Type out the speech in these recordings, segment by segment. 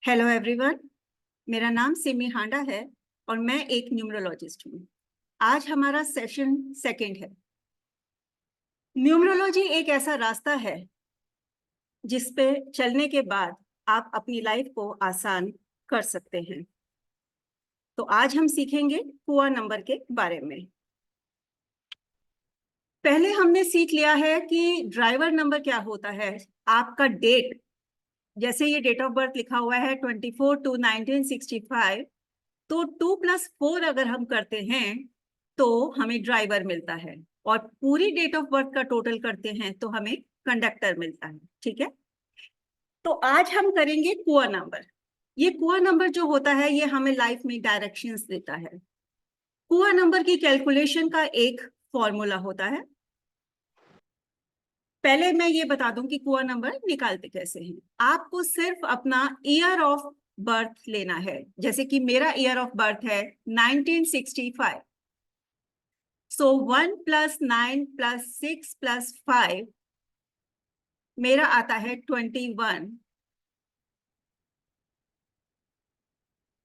Hello everyone, मेरा नाम सिमी हांडा है और मैं एक न्यूमरोलॉजिस्ट हूँ। आज हमारा सेशन सेकंड है। न्यूमरोलॉजी एक ऐसा रास्ता है जिस पे चलने के बाद आप अपनी लाइफ को आसान कर सकते हैं। तो आज हम सीखेंगे कुआ नंबर के बारे में। पहले हमने सीख लिया है कि ड्राइवर नंबर क्या होता है। आपका डेट, जैसे ये डेट ऑफ बर्थ लिखा हुआ है 24/2/1965, तो 2+4 अगर हम करते हैं तो हमें ड्राइवर मिलता है, और पूरी डेट ऑफ बर्थ का टोटल करते हैं तो हमें कंडक्टर मिलता है। ठीक है, तो आज हम करेंगे कुआ नंबर। ये कुआ नंबर जो होता है ये हमें लाइफ में डायरेक्शंस देता है। कुआ नंबर की कैलकुलेशन का एक फॉर्मूला होता है। पहले मैं ये बता दूं कि कुआ नंबर निकालते कैसे हैं। आपको सिर्फ अपना ईयर ऑफ बर्थ लेना है। जैसे कि मेरा ईयर ऑफ बर्थ है 1965, सो 1 + 9 + 6 + 5 मेरा आता है 21।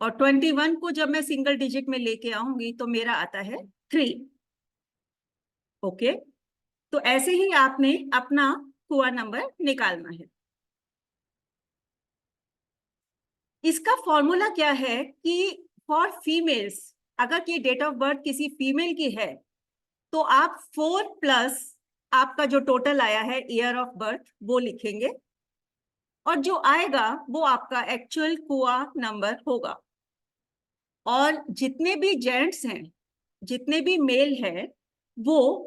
और 21 को जब मैं सिंगल डिजिट में लेके आऊंगी तो मेरा आता है 3। ओके, तो ऐसे ही आपने अपना कुआ नंबर निकालना है। इसका फॉर्मूला क्या है कि फॉर फीमेल्स, अगर ये डेट ऑफ बर्थ किसी फीमेल की है तो आप 4+ आपका जो टोटल आया है ईयर ऑफ बर्थ वो लिखेंगे, और जो आएगा वो आपका एक्चुअल कुआ नंबर होगा। और जितने भी जेंट्स हैं, जितने भी मेल हैं, वो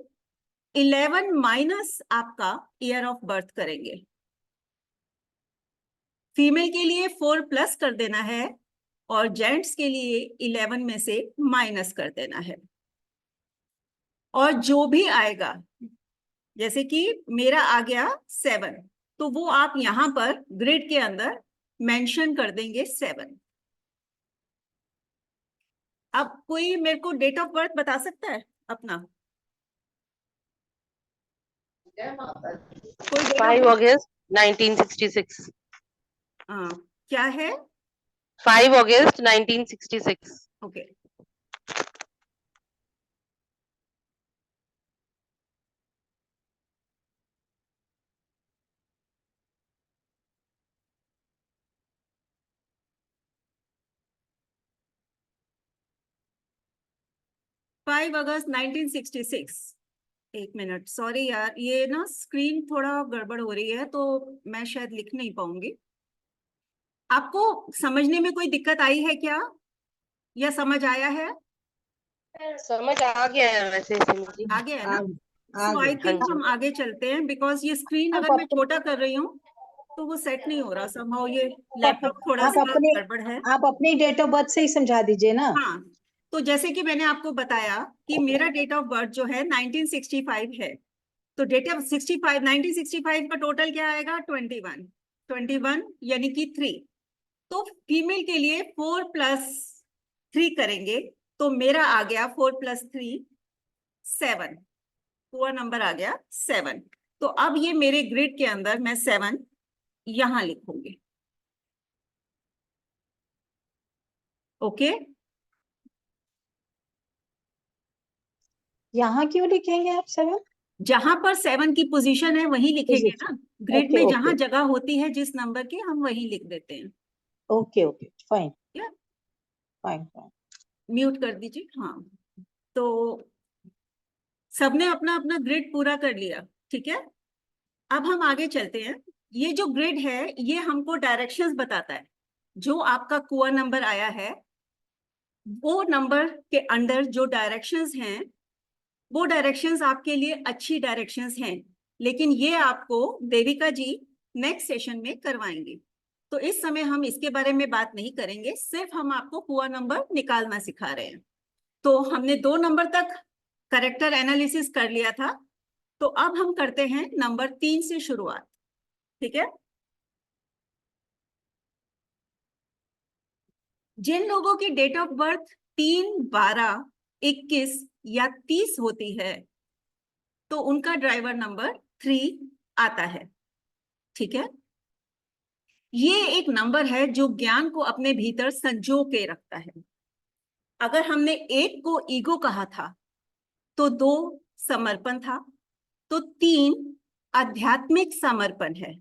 11 माइनस आपका ईयर ऑफ बर्थ करेंगे। फीमेल के लिए 4+ कर देना है और जेंट्स के लिए 11 में से माइनस कर देना है। और जो भी आएगा, जैसे कि मेरा आ गया 7, तो वो आप यहां पर ग्रिड के अंदर मेंशन कर देंगे 7। अब कोई मेरे को डेट ऑफ बर्थ बता सकता है अपना? कोई डेट ऑफ 5 बर्थ? अगस्त 1966। क्या है? 5 अगस्त 1966। ओके, 5 अगस्त 1966। एक मिनट, सॉरी यार, ये ना स्क्रीन थोड़ा गड़बड़ हो रही है तो मैं शायद लिख नहीं पाऊंगी। आपको समझने में कोई दिक्कत आई है क्या, या समझ आया है? समझ आ गया है वैसे सिमी जी। आ गया है ना? आ सो आई गया। हाँ थिंक जी। हम आगे चलते हैं, बिकॉज ये स्क्रीन आप अगर मैं अपने छोटा कर रही हूँ तो वो सेट नहीं हो रहा। समहाउ ये आप, लैपटॉप थोड़ा आप सा अपने गड़बड़ है। आप अपनी डेट ऑफ बर्थ से ही समझा दीजिए ना। हाँ, तो जैसे कि मैंने आपको बताया कि मेरा डेट ऑफ बर्थ जो है 1965 है, तो डेट ऑफ 1965 का टोटल क्या आएगा? 21। 21 यानी कि 3। तो फीमेल के लिए 4+3 करेंगे तो मेरा आ गया 4+3 7। पूरा नंबर आ गया 7। तो अब ये मेरे ग्रिड के अंदर मैं 7 यहां लिखूंगी। ओके, यहाँ क्यों लिखेंगे आप 7? जहां पर 7 की पोजीशन है वहीं लिखेंगे ना। ग्रिड ओके में ओके जहां जगह होती है जिस नंबर की, हम वहीं लिख देते हैं। ओके ओके फाइन या फाइन फाइन। म्यूट कर दीजिए। हाँ, तो सबने अपना अपना ग्रिड पूरा कर लिया। ठीक है, अब हम आगे चलते हैं। ये जो ग्रिड है ये हमको डायरेक्शंस बताता है। जो आपका कुआ नंबर आया है वो नंबर के अंडर जो डायरेक्शंस हैं वो डायरेक्शंस आपके लिए अच्छी डायरेक्शंस हैं, लेकिन ये आपको देविका जी नेक्स्ट सेशन में करवाएंगे। तो इस समय हम इसके बारे में बात नहीं करेंगे, सिर्फ हम आपको कुआ नंबर निकालना सिखा रहे हैं। तो हमने 2 नंबर तक करेक्टर एनालिसिस कर लिया था, तो अब हम करते हैं नंबर 3 से शुरुआत। ठीक है, जिन लोगों की डेट ऑफ बर्थ 3, 12, 21 या 30 होती है तो उनका ड्राइवर नंबर 3 आता है। ठीक है, ये एक नंबर है जो ज्ञान को अपने भीतर संजो के रखता है। अगर हमने 1 को ईगो कहा था, तो 2 समर्पण था, तो 3 आध्यात्मिक समर्पण है।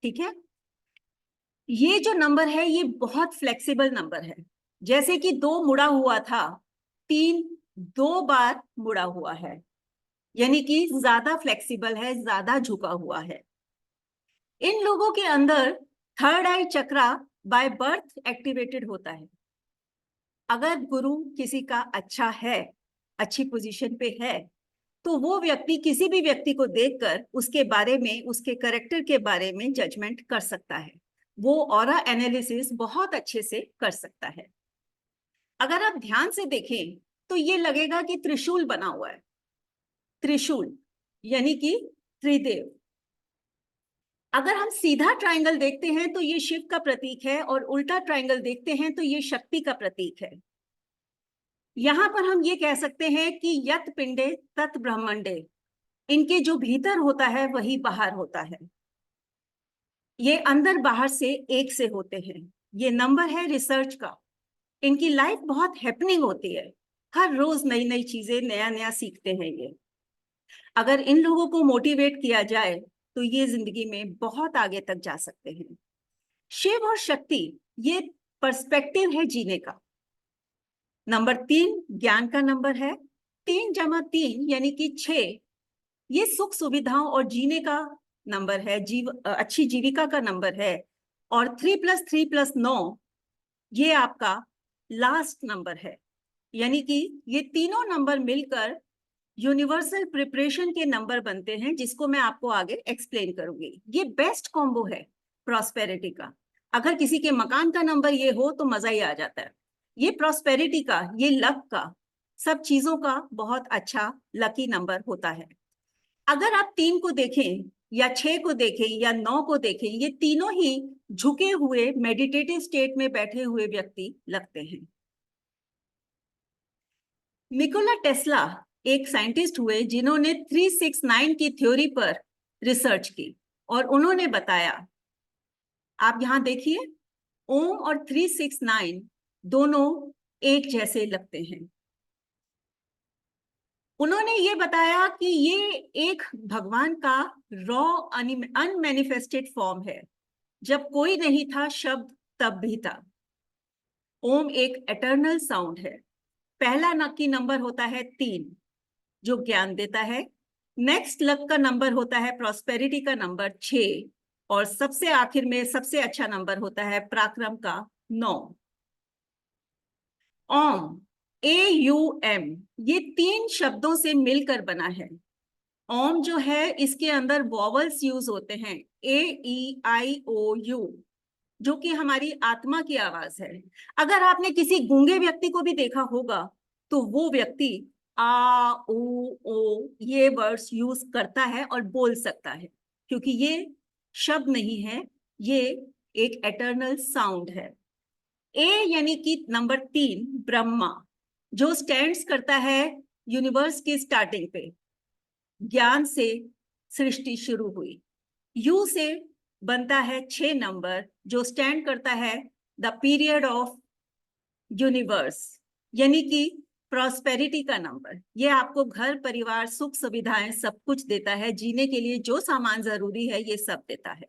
ठीक है, ये जो नंबर है ये बहुत फ्लेक्सिबल नंबर है। जैसे कि 2 मुड़ा हुआ था, 3 2 बार मुड़ा हुआ है, यानी कि ज्यादा फ्लेक्सिबल है, ज्यादा झुका हुआ है। इन लोगों के अंदर third I chakra by birth activated होता है। अगर गुरु किसी का अच्छा है, अच्छी पोजीशन पे है, तो वो व्यक्ति किसी भी व्यक्ति को देखकर उसके बारे में, उसके कैरेक्टर के बारे में जजमेंट कर सकता है। वो ऑरा एनालिसिस बहुत अच्छे से कर सकता है। अगर आप ध्यान से देखें तो ये लगेगा कि त्रिशूल बना हुआ है। त्रिशूल यानी कि त्रिदेव। अगर हम सीधा ट्रायंगल देखते हैं तो ये शिव का प्रतीक है, और उल्टा ट्रायंगल देखते हैं तो ये शक्ति का प्रतीक है। यहां पर हम ये कह सकते हैं कि यत पिंडे तत् ब्रह्मंडे, इनके जो भीतर होता है वही बाहर होता है। ये अंदर बाहर से एक से होते हैं। ये नंबर है रिसर्च का। इनकी लाइफ बहुत हैपनिंग होती है, हर रोज नई नई चीजें, नया नया सीखते हैं ये। अगर इन लोगों को मोटिवेट किया जाए तो ये जिंदगी में बहुत आगे तक जा सकते हैं। शिव और शक्ति ये पर्सपेक्टिव है जीने का। नंबर 3 ज्ञान का नंबर है। 3 जमा 3 यानी कि 6, ये सुख सुविधाओं और जीने का नंबर है, अच्छी जीविका का नंबर है। और 3+3+9 ये आपका लास्ट नंबर है, यानी कि ये तीनों नंबर मिलकर यूनिवर्सल प्रिपरेशन के नंबर बनते हैं, जिसको मैं आपको आगे एक्सप्लेन करूंगी। ये बेस्ट कॉम्बो है प्रॉस्पेरिटी का। अगर किसी के मकान का नंबर ये हो तो मजा ही आ जाता है। ये प्रॉस्पेरिटी का, ये लक का, सब चीजों का बहुत अच्छा लकी नंबर होता है। अगर आप 3 को देखें या 6 को देखें या 9 को देखें, ये तीनों ही झुके हुए मेडिटेटिव स्टेट में बैठे हुए व्यक्ति लगते हैं। निकोला टेस्ला एक साइंटिस्ट हुए जिन्होंने 369 की थ्योरी पर रिसर्च की, और उन्होंने बताया, आप यहां देखिए, ओम और 369 दोनों एक जैसे लगते हैं। उन्होंने ये बताया कि ये एक भगवान का रॉ अनमैनिफेस्टेड फॉर्म है। जब कोई नहीं था शब्द, तब भी था। ओम एक एटर्नल साउंड है। पहला नक्की नंबर होता है 3, जो ज्ञान देता है। नेक्स्ट लक का नंबर होता है प्रॉस्पेरिटी का नंबर 6, और सबसे आखिर में सबसे अच्छा नंबर होता है पराक्रम का 9। ओम, AUM, ये 3 शब्दों से मिलकर बना है। ओम जो है, इसके अंदर वॉवल्स यूज होते हैं, AEIOU, जो कि हमारी आत्मा की आवाज है। अगर आपने किसी गूंगे व्यक्ति को भी देखा होगा तो वो व्यक्ति आ ऊ ओ ये वर्ड्स यूज करता है और बोल सकता है, क्योंकि ये शब्द नहीं है, ये एक एटर्नल साउंड है। ए यानी कि नंबर 3 ब्रह्मा, जो स्टैंड्स करता है यूनिवर्स की स्टार्टिंग पे। ज्ञान से सृष्टि शुरू हुई। यू से बनता है 6 नंबर, जो स्टैंड करता है द पीरियड ऑफ यूनिवर्स, यानी कि प्रॉस्पेरिटी का नंबर। ये आपको घर परिवार सुख सुविधाएं सब कुछ देता है, जीने के लिए जो सामान जरूरी है ये सब देता है।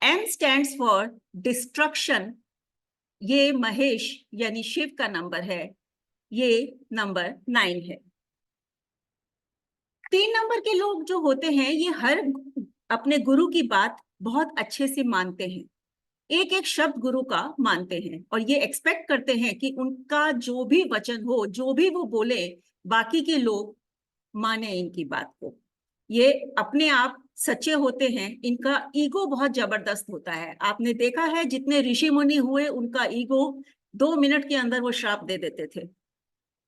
एम स्टैंड्स फॉर डिस्ट्रक्शन, ये महेश यानी शिव का नंबर है, ये नंबर 9 है। 3 नंबर के लोग जो होते हैं ये हर अपने गुरु की बात बहुत अच्छे से मानते हैं, एक एक शब्द गुरु का मानते हैं, और ये एक्सपेक्ट करते हैं कि उनका जो भी वचन हो, जो भी वो बोले, बाकी के लोग माने इनकी बात को। ये अपने आप सच्चे होते हैं। इनका ईगो बहुत जबरदस्त होता है। आपने देखा है जितने ऋषि मुनि हुए, उनका ईगो 2 मिनट के अंदर वो श्राप दे देते थे।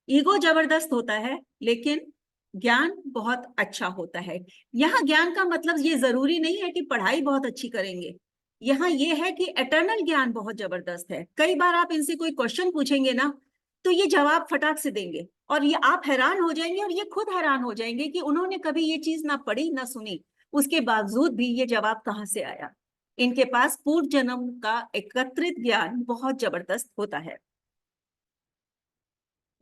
ईगो जबरदस्त होता है, लेकिन ज्ञान बहुत अच्छा होता है। यहाँ ज्ञान का मतलब ये जरूरी नहीं है कि पढ़ाई बहुत अच्छी करेंगे। यहाँ ये है कि एटर्नल ज्ञान बहुत जबरदस्त है। कई बार आप इनसे कोई क्वेश्चन पूछेंगे ना, तो ये जवाब फटाक से देंगे, और ये आप हैरान हो जाएंगे, और ये खुद हैरान हो जाएंगे कि उन्होंने कभी ये चीज ना पढ़ी ना सुनी, उसके बावजूद भी ये जवाब कहाँ से आया। इनके पास पूर्व जन्म का एकत्रित ज्ञान बहुत जबरदस्त होता है।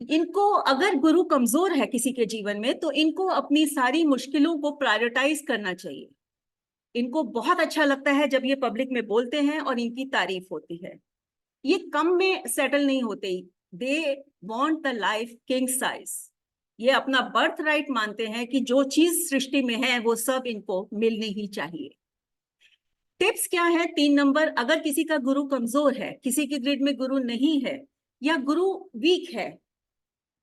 इनको अगर गुरु कमजोर है किसी के जीवन में तो इनको अपनी सारी मुश्किलों को प्रायोरिटाइज करना चाहिए। इनको बहुत अच्छा लगता है जब ये पब्लिक में बोलते हैं और इनकी तारीफ होती है। ये कम में सेटल नहीं होते, they want the life king size. ये अपना बर्थ राइट मानते हैं कि जो चीज सृष्टि में है वो सब इनको मिलनी ही चाहिए। टिप्स क्या है? 3 नंबर, अगर किसी का गुरु कमजोर है, किसी के ग्रिड में गुरु नहीं है या गुरु वीक है,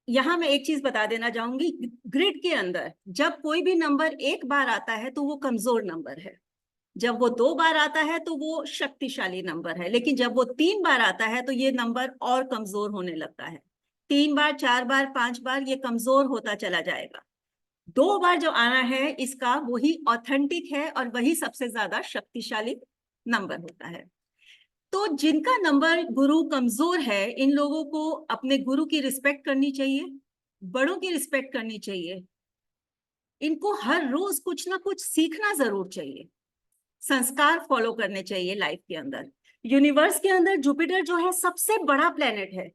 यहां मैं एक चीज बता देना चाहूंगी, ग्रिड के अंदर जब कोई भी नंबर एक बार आता है तो वो कमजोर नंबर है, जब वो 2 बार आता है तो वो शक्तिशाली नंबर है, लेकिन जब वो 3 बार आता है तो ये नंबर और कमजोर होने लगता है। 3 बार, 4 बार, 5 बार ये कमजोर होता चला जाएगा। 2 बार जो आना है इसका वही ऑथेंटिक है और वही सबसे ज्यादा शक्तिशाली नंबर होता है। तो जिनका नंबर गुरु कमजोर है, इन लोगों को अपने गुरु की रिस्पेक्ट करनी चाहिए, बड़ों की रिस्पेक्ट करनी चाहिए। इनको हर रोज कुछ ना कुछ सीखना जरूर चाहिए, संस्कार फॉलो करने चाहिए लाइफ के अंदर। यूनिवर्स के अंदर जुपिटर जो है सबसे बड़ा प्लेनेट है,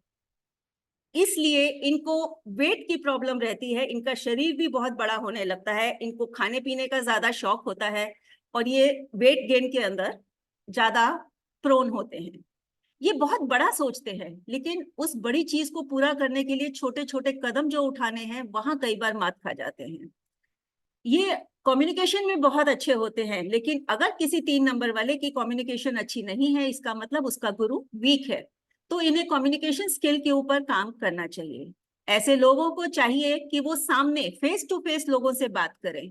इसलिए इनको वेट की प्रॉब्लम रहती है, इनका शरीर भी बहुत बड़ा होने लगता है, इनको खाने पीने का ज्यादा शौक होता है और ये वेट गेन के अंदर ज्यादा प्रोन होते हैं। ये बहुत बड़ा सोचते हैं, लेकिन उस बड़ी चीज को पूरा करने के लिए छोटे छोटे कदम जो उठाने हैं वहां कई बार मात खा जाते हैं। ये कम्युनिकेशन में बहुत अच्छे होते हैं, लेकिन अगर किसी 3 नंबर वाले की कम्युनिकेशन अच्छी नहीं है, इसका मतलब उसका गुरु वीक है, तो इन्हें कम्युनिकेशन स्किल के ऊपर काम करना चाहिए। ऐसे लोगों को चाहिए कि वो सामने फेस टू फेस लोगों से बात करें,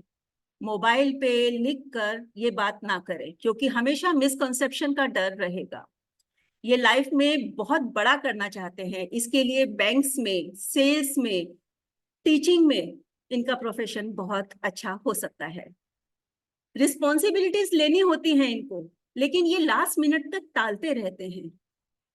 मोबाइल पे लिख कर ये बात ना करें, क्योंकि हमेशा मिसकंसेप्शन का डर रहेगा। ये लाइफ में बहुत बड़ा करना चाहते हैं, इसके लिए बैंक्स में, सेल्स में, टीचिंग में इनका प्रोफेशन बहुत अच्छा हो सकता है। रिस्पॉन्सिबिलिटीज लेनी होती हैं इनको, लेकिन ये लास्ट मिनट तक टालते रहते हैं,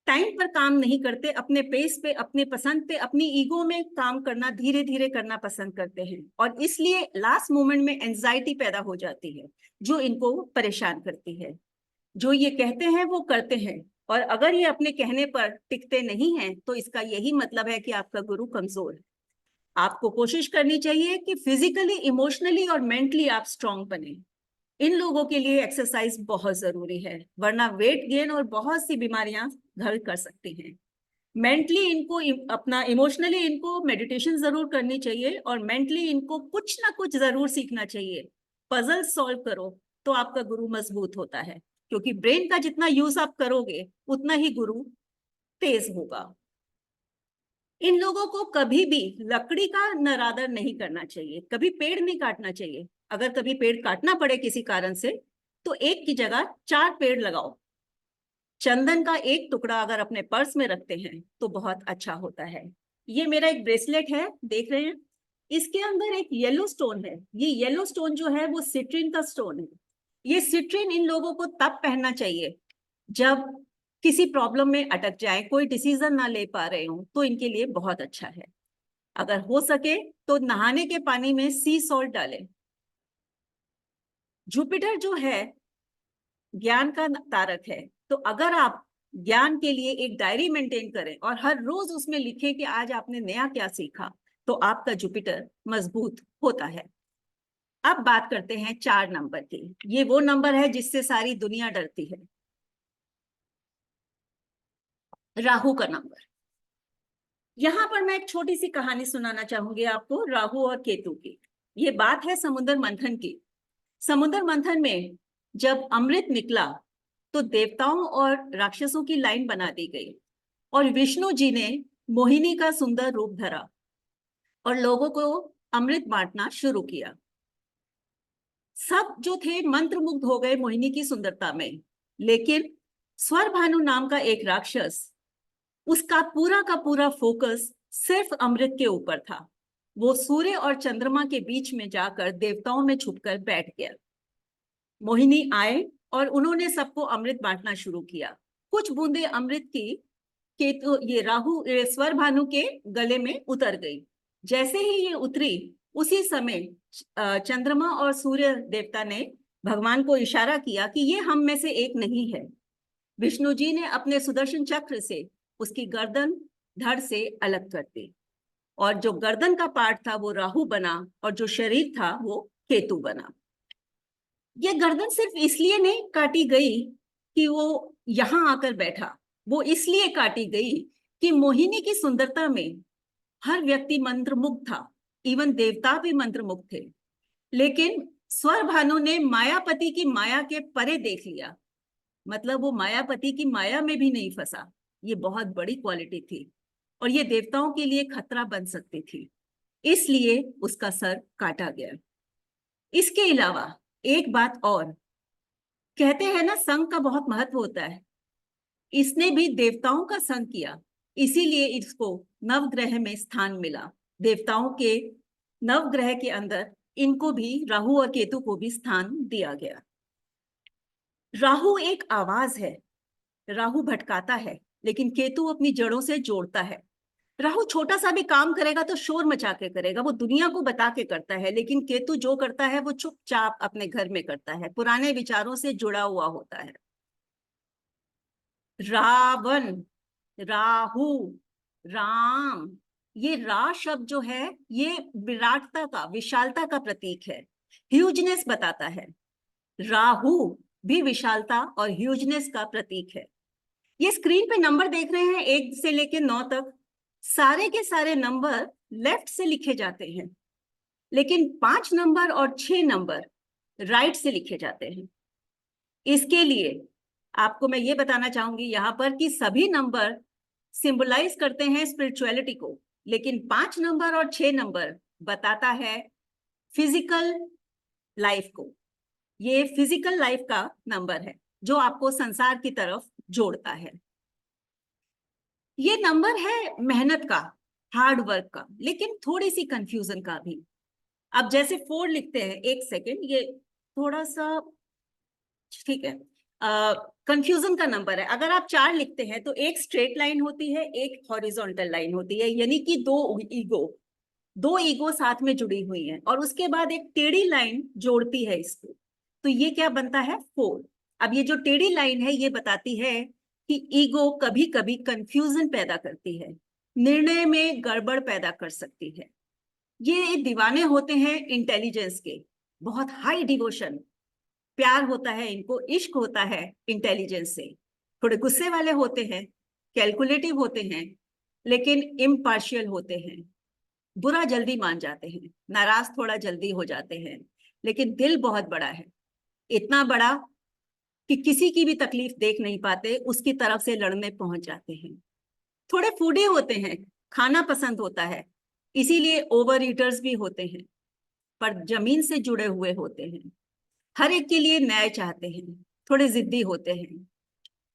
टाइम पर काम नहीं करते, अपने पेस पे, अपने पसंद पे, अपनी ईगो में काम करना धीरे धीरे करना पसंद करते हैं, और इसलिए लास्ट मोमेंट में एंजाइटी पैदा हो जाती है जो इनको परेशान करती है। जो ये कहते हैं वो करते हैं, और अगर ये अपने कहने पर टिकते नहीं हैं तो इसका यही मतलब है कि आपका गुरु कमजोर है। आपको कोशिश करनी चाहिए कि फिजिकली, इमोशनली और मेंटली आप स्ट्रांग बने। इन लोगों के लिए एक्सरसाइज बहुत जरूरी है, वरना वेट गेन और बहुत सी बीमारियां घर कर सकती हैं। मेंटली इनको अपना, इमोशनली इनको मेडिटेशन जरूर करनी चाहिए, और मेंटली इनको कुछ ना कुछ जरूर सीखना चाहिए। पजल सॉल्व करो तो आपका गुरु मजबूत होता है, क्योंकि ब्रेन का जितना यूज आप करोगे उतना ही गुरु तेज होगा। इन लोगों को कभी भी लकड़ी का नरादर नहीं करना चाहिए, कभी पेड़ नहीं काटना चाहिए। अगर कभी पेड़ काटना पड़े किसी कारण से तो एक की जगह 4 पेड़ लगाओ। चंदन का एक टुकड़ा अगर अपने पर्स में रखते हैं तो बहुत अच्छा होता है। ये मेरा एक ब्रेसलेट है, देख रहे हैं, इसके अंदर एक येलो स्टोन है। ये येलो स्टोन जो है वो सिट्रिन का स्टोन है। ये सिट्रिन इन लोगों को तब पहनना चाहिए जब किसी प्रॉब्लम में अटक जाए, कोई डिसीजन ना ले पा रहे हो, तो इनके लिए बहुत अच्छा है। अगर हो सके तो नहाने के पानी में सी सॉल्ट डालें। जुपिटर जो है ज्ञान का तारक है, तो अगर आप ज्ञान के लिए एक डायरी मेंटेन करें और हर रोज उसमें लिखें कि आज आपने नया क्या सीखा, तो आपका जुपिटर मजबूत होता है। अब बात करते हैं 4 नंबर की। ये वो नंबर है जिससे सारी दुनिया डरती है, राहु का नंबर। यहां पर मैं एक छोटी सी कहानी सुनाना चाहूंगी आपको, राहु और केतु की। ये बात है समुद्र मंथन की। समुद्र मंथन में जब अमृत निकला तो देवताओं और राक्षसों की लाइन बना दी गई, और विष्णु जी ने मोहिनी का सुंदर रूप धरा और लोगों को अमृत बांटना शुरू किया। सब जो थे मंत्रमुग्ध हो गए मोहिनी की सुंदरता में, लेकिन स्वरभानु नाम का एक राक्षस, उसका पूरा का पूरा फोकस सिर्फ अमृत के ऊपर था। वो सूर्य और चंद्रमा के बीच में जाकर देवताओं में छुपकर बैठ गया। मोहिनी आए और उन्होंने सबको अमृत बांटना शुरू किया। कुछ बूंदे अमृत की केतु, ये राहु, स्वरभानु के गले में उतर गई। जैसे ही ये उतरी, उसी समय चंद्रमा और सूर्य देवता ने भगवान को इशारा किया कि ये हम में से एक नहीं है। विष्णु जी ने अपने सुदर्शन चक्र से उसकी गर्दन धड़ से अलग कर दी, और जो गर्दन का पार्ट था वो राहु बना, और जो शरीर था वो केतु बना। ये गर्दन सिर्फ इसलिए नहीं काटी गई कि वो यहां आकर बैठा, वो इसलिए काटी गई कि मोहिनी की सुंदरता में हर व्यक्ति मंत्रमुग्ध था, इवन देवता भी मंत्रमुग्ध थे। लेकिन स्वर भानु ने मायापति की माया के परे देख लिया, मतलब वो मायापति की माया में भी नहीं फंसा। ये बहुत बड़ी क्वालिटी थी, और ये देवताओं के लिए खतरा बन सकती थी, इसलिए उसका सर काटा गया। इसके अलावा एक बात और, कहते हैं ना संघ का बहुत महत्व होता है। इसने भी देवताओं का संग किया, इसीलिए इसको नवग्रह में स्थान मिला। देवताओं के नवग्रह के अंदर इनको भी, राहु और केतु को भी स्थान दिया गया। राहु एक आवाज है, राहु भटकाता है, लेकिन केतु अपनी जड़ों से जोड़ता है। राहु छोटा सा भी काम करेगा तो शोर मचा के करेगा, वो दुनिया को बता के करता है, लेकिन केतु जो करता है वो चुपचाप अपने घर में करता है, पुराने विचारों से जुड़ा हुआ होता है। रावण, राहु, राम, ये रा शब्द जो है ये विराटता का, विशालता का प्रतीक है, ह्यूजनेस बताता है। राहु भी विशालता और ह्यूजनेस का प्रतीक है। ये स्क्रीन पे नंबर देख रहे हैं 1 से लेकर 9 तक, सारे के सारे नंबर लेफ्ट से लिखे जाते हैं, लेकिन 5 नंबर और 6 नंबर राइट से लिखे जाते हैं। इसके लिए आपको मैं ये बताना चाहूंगी यहाँ पर कि सभी नंबर सिंबलाइज करते हैं स्पिरिचुअलिटी को, लेकिन 5 नंबर और 6 नंबर बताता है फिजिकल लाइफ को। ये फिजिकल लाइफ का नंबर है जो आपको संसार की तरफ जोड़ता है। ये नंबर है मेहनत का, हार्ड वर्क का, लेकिन थोड़ी सी कंफ्यूजन का भी। अब जैसे 4 लिखते हैं, एक सेकेंड, ये थोड़ा सा ठीक है, कंफ्यूजन का नंबर है। अगर आप 4 लिखते हैं तो एक स्ट्रेट लाइन होती है, एक हॉरिजॉन्टल लाइन होती है, यानी कि दो ईगो साथ में जुड़ी हुई है, और उसके बाद एक टेढ़ी लाइन जोड़ती है इसको, तो ये क्या बनता है 4। अब ये जो टेढ़ी लाइन है ये बताती है कि ईगो कभी कभी कंफ्यूजन पैदा करती है, निर्णय में गड़बड़ पैदा कर सकती है। ये दीवाने होते हैं इंटेलिजेंस के, बहुत हाई डिवोशन, प्यार होता है इनको, इश्क होता है इंटेलिजेंस से। थोड़े गुस्से वाले होते हैं, कैलकुलेटिव होते हैं, लेकिन इम्पार्शियल होते हैं, बुरा जल्दी मान जाते हैं, नाराज थोड़ा जल्दी हो जाते हैं, लेकिन दिल बहुत बड़ा है, इतना बड़ा कि किसी की भी तकलीफ देख नहीं पाते, उसकी तरफ से लड़ने पहुंच जाते हैं। थोड़े फूडी होते हैं, खाना पसंद होता है, इसीलिए ओवर ईटर्स भी होते हैं, पर जमीन से जुड़े हुए होते हैं, हर एक के लिए न्याय चाहते हैं, थोड़े जिद्दी होते हैं।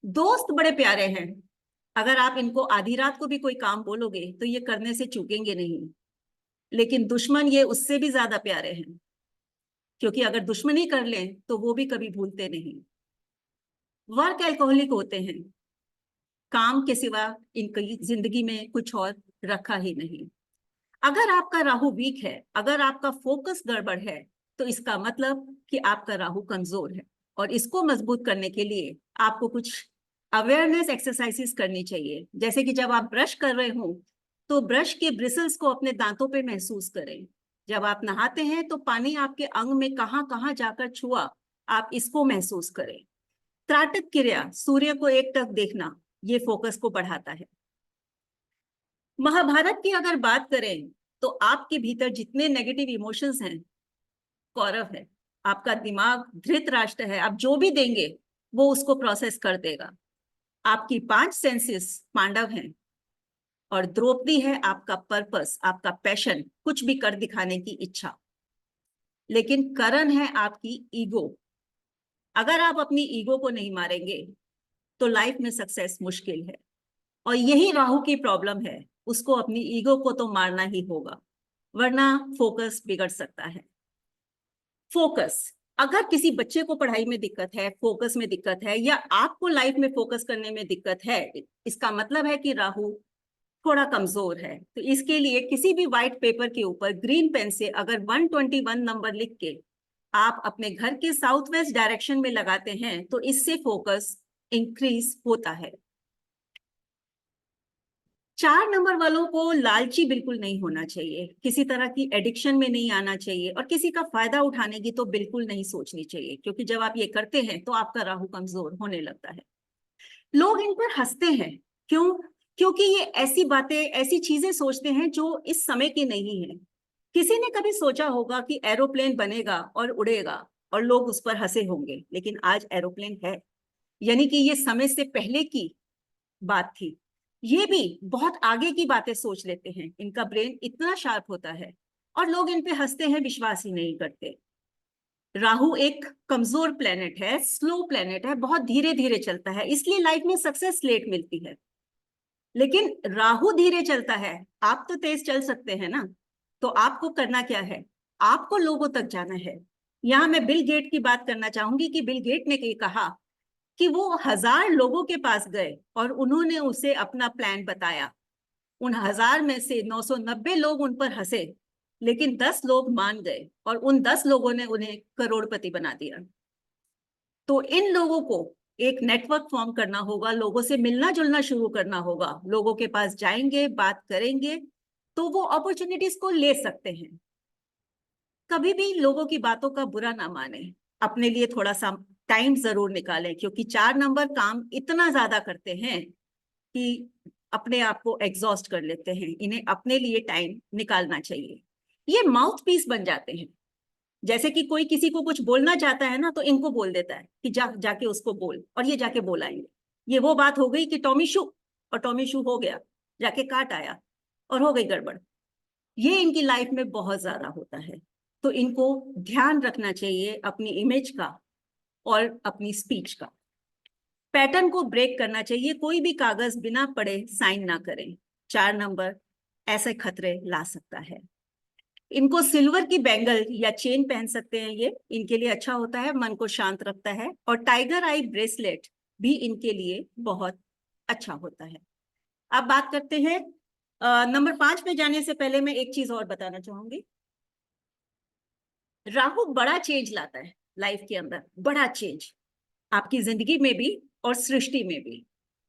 दोस्त बड़े प्यारे हैं, अगर आप इनको आधी रात को भी कोई काम बोलोगे तो ये करने से चूकेंगे नहीं, लेकिन दुश्मन ये उससे भी ज्यादा प्यारे हैं, क्योंकि अगर दुश्मनी कर लें तो वो भी कभी भूलते नहीं। वर्क एल्कोहलिक होते हैं, काम के सिवा इनकी जिंदगी में कुछ और रखा ही नहीं। अगर आपका राहु वीक है, अगर आपका फोकस गड़बड़ है, तो इसका मतलब कि आपका राहु कमजोर है, और इसको मजबूत करने के लिए आपको कुछ अवेयरनेस एक्सरसाइजेस करनी चाहिए। जैसे कि जब आप ब्रश कर रहे हो तो ब्रश के ब्रिसल्स को अपने दांतों पे महसूस करें। जब आप नहाते हैं तो पानी आपके अंग में कहाँ कहाँ जाकर छुआ, आप इसको महसूस करें। त्राटक क्रिया, सूर्य को एकटक देखना, ये फोकस को बढ़ाता है। महाभारत की अगर बात करें तो आपके भीतर जितने नेगेटिव इमोशंस हैं, कौरव है, आपका दिमाग धृतराष्ट्र है, आप जो भी देंगे वो उसको प्रोसेस कर देगा। आपकी 5 सेंसेस पांडव हैं, और द्रौपदी है आपका पर्पस, आपका पैशन, कुछ भी कर दिखाने की इच्छा। लेकिन करण है आपकी ईगो। अगर आप अपनी ईगो को नहीं मारेंगे तो लाइफ में सक्सेस मुश्किल है, और यही राहु की प्रॉब्लम है, उसको अपनी ईगो को तो मारना ही होगा, वरना फोकस बिगड़ सकता है। फोकस, अगर किसी बच्चे को पढ़ाई में दिक्कत है, फोकस में दिक्कत है, या आपको लाइफ में फोकस करने में दिक्कत है, इसका मतलब है कि राहु थोड़ा कमजोर है। तो इसके लिए किसी भी व्हाइट पेपर के ऊपर ग्रीन पेन से अगर 121 नंबर लिख के आप अपने घर के साउथ वेस्ट डायरेक्शन में लगाते हैं तो इससे फोकस इंक्रीज होता है। 4 नंबर वालों को लालची बिल्कुल नहीं होना चाहिए, किसी तरह की एडिक्शन में नहीं आना चाहिए और किसी का फायदा उठाने की तो बिल्कुल नहीं सोचनी चाहिए, क्योंकि जब आप ये करते हैं तो आपका राहु कमजोर होने लगता है। लोग इन पर हंसते हैं, क्यों? क्योंकि ये ऐसी बातें, ऐसी चीजें सोचते हैं जो इस समय की नहीं है। किसी ने कभी सोचा होगा कि एरोप्लेन बनेगा और उड़ेगा और लोग उस पर हंसे होंगे, लेकिन आज एरोप्लेन है, यानी कि ये समय से पहले की बात थी। ये भी बहुत आगे की बातें सोच लेते हैं, इनका ब्रेन इतना शार्प होता है और लोग इन पे हंसते हैं, विश्वास ही नहीं करते। राहु एक कमजोर प्लेनेट है, स्लो प्लेनेट है, बहुत धीरे धीरे चलता है, इसलिए लाइफ में सक्सेस लेट मिलती है। लेकिन राहु धीरे चलता है, आप तो तेज चल सकते हैं ना। तो आपको करना क्या है? आपको लोगों तक जाना है। यहां मैं बिल गेट की बात करना चाहूंगी कि बिल गेट ने कहा कि वो 1000 लोगों के पास गए और उन्होंने उसे अपना प्लान बताया। उन 1000 में से 990 लोग उन पर हंसे, लेकिन 10 लोग मान गए और उन 10 लोगों ने उन्हें करोड़पति बना दिया। तो इन लोगों को एक नेटवर्क फॉर्म करना होगा, लोगों से मिलना जुलना शुरू करना होगा, लोगों के पास जाएंगे, बात करेंगे, तो वो अपॉर्चुनिटीज को ले सकते हैं। कभी भी लोगों की बातों का बुरा ना माने, अपने लिए थोड़ा सा टाइम जरूर निकालें, क्योंकि 4 नंबर काम इतना ज्यादा करते हैं कि अपने आप को एग्जॉस्ट कर लेते हैं। इन्हें अपने लिए टाइम निकालना चाहिए। ये माउथ पीस बन जाते हैं, जैसे कि कोई किसी को कुछ बोलना चाहता है ना, तो इनको बोल देता है कि जाके उसको बोल, और ये जाके बोलाएंगे। ये वो बात हो गई कि टॉमी शू, और टॉमी शू हो गया, जाके काट आया और हो गई गड़बड़। ये इनकी लाइफ में बहुत ज्यादा होता है। तो इनको ध्यान रखना चाहिए अपनी इमेज का और अपनी स्पीच का। पैटर्न को ब्रेक करना चाहिए, कोई भी कागज बिना पढ़े साइन ना करें। 4 नंबर ऐसे खतरे ला सकता है। इनको सिल्वर की बैंगल या चेन पहन सकते हैं, ये इनके लिए अच्छा होता है, मन को शांत रखता है। और टाइगर आई ब्रेसलेट भी इनके लिए बहुत अच्छा होता है। अब बात करते हैं नंबर 5 पे जाने से पहले मैं एक चीज और बताना चाहूंगी। राहु बड़ा चेंज लाता है लाइफ के अंदर, बड़ा चेंज आपकी जिंदगी में भी और सृष्टि में भी।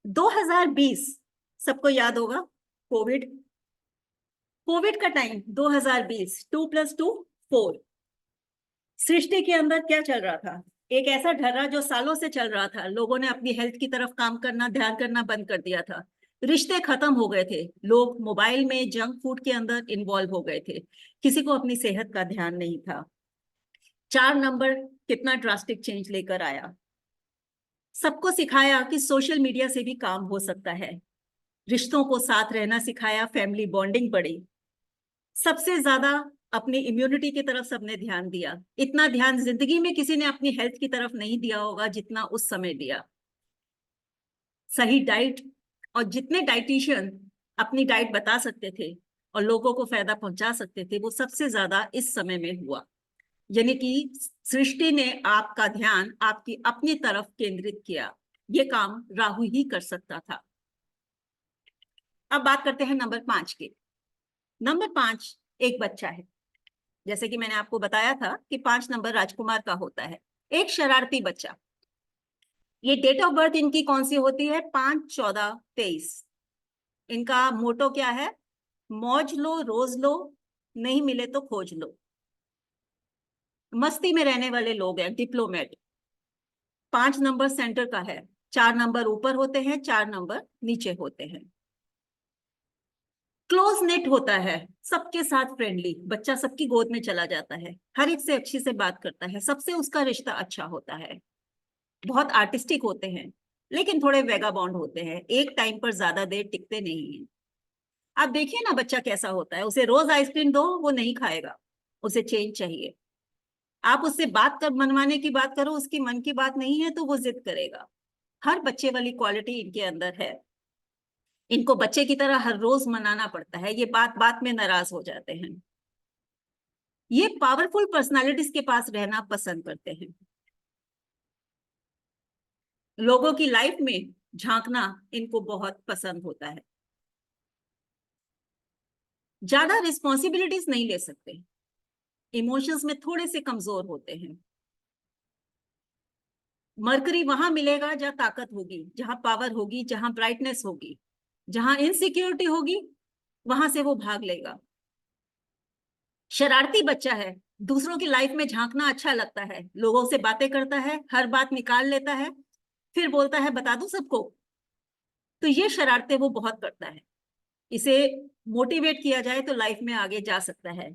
2020 सबको याद होगा, कोविड। कोविड का टाइम 2020, 2 + 2 4। सृष्टि के अंदर क्या चल रहा था? एक ऐसा ढर्रा जो सालों से चल रहा था। लोगों ने अपनी हेल्थ की तरफ काम करना, ध्यान करना बंद कर दिया था। रिश्ते खत्म हो गए थे, लोग मोबाइल में, जंक फूड के अंदर इन्वॉल्व हो गए थे, किसी को अपनी सेहत का ध्यान नहीं था। 4 नंबर कितना ड्रास्टिक चेंज लेकर आया, सबको सिखाया कि सोशल मीडिया से भी काम हो सकता है, रिश्तों को साथ रहना सिखाया, फैमिली बॉन्डिंग बढ़ी। सबसे ज्यादा अपनी इम्यूनिटी की तरफ सबने ध्यान दिया। इतना ध्यान जिंदगी में किसी ने अपनी हेल्थ की तरफ नहीं दिया होगा जितना उस समय दिया। सही डाइट, और जितने डाइटिशियन अपनी डाइट बता सकते थे और लोगों को फायदा पहुंचा सकते थे, वो सबसे ज्यादा इस समय में हुआ। यानी कि सृष्टि ने आपका ध्यान आपकी अपनी तरफ केंद्रित किया। ये काम राहु ही कर सकता था। अब बात करते हैं नंबर 5 की। नंबर 5 एक बच्चा है। जैसे कि मैंने आपको बताया था कि 5 नंबर राजकुमार का होता है, एक शरारती बच्चा। ये डेट ऑफ बर्थ इनकी कौन सी होती है? 5/14/23। इनका मोटो क्या है? मौज लो रोज लो, नहीं मिले तो खोज लो। मस्ती में रहने वाले लोग हैं, डिप्लोमेट। 5 नंबर सेंटर का है, 4 नंबर ऊपर होते हैं, 4 नंबर नीचे होते हैं। क्लोज नेट होता है, सबके साथ फ्रेंडली, बच्चा सबकी गोद में चला जाता है, हर एक से अच्छी से बात करता है, सबसे उसका रिश्ता अच्छा होता है। बहुत आर्टिस्टिक होते हैं, लेकिन थोड़े वेगाबॉन्ड होते हैं, एक टाइम पर ज्यादा देर टिकते नहीं हैं। आप देखिए ना बच्चा कैसा होता है, उसे रोज आइसक्रीम दो वो नहीं खाएगा, उसे चेंज चाहिए। आप उससे बात कर मनवाने की बात करो, उसकी मन की बात नहीं है तो वो जिद करेगा। हर बच्चे वाली क्वालिटी इनके अंदर है। इनको बच्चे की तरह हर रोज मनाना पड़ता है, ये बात बात में नाराज हो जाते हैं। ये पावरफुल पर्सनालिटीज के पास रहना पसंद करते हैं, लोगों की लाइफ में झांकना इनको बहुत पसंद होता है। ज्यादा रिस्पॉन्सिबिलिटीज नहीं ले सकते, इमोशंस में थोड़े से कमजोर होते हैं। मरकरी वहां मिलेगा जहां ताकत होगी, जहां पावर होगी, जहां ब्राइटनेस होगी। जहां इनसिक्योरिटी होगी वहां से वो भाग लेगा। शरारती बच्चा है, दूसरों की लाइफ में झांकना अच्छा लगता है, लोगों से बातें करता है, हर बात निकाल लेता है, फिर बोलता है बता दूं सबको। तो ये शरारतें वो बहुत करता है। इसे मोटिवेट किया जाए तो लाइफ में आगे जा सकता है,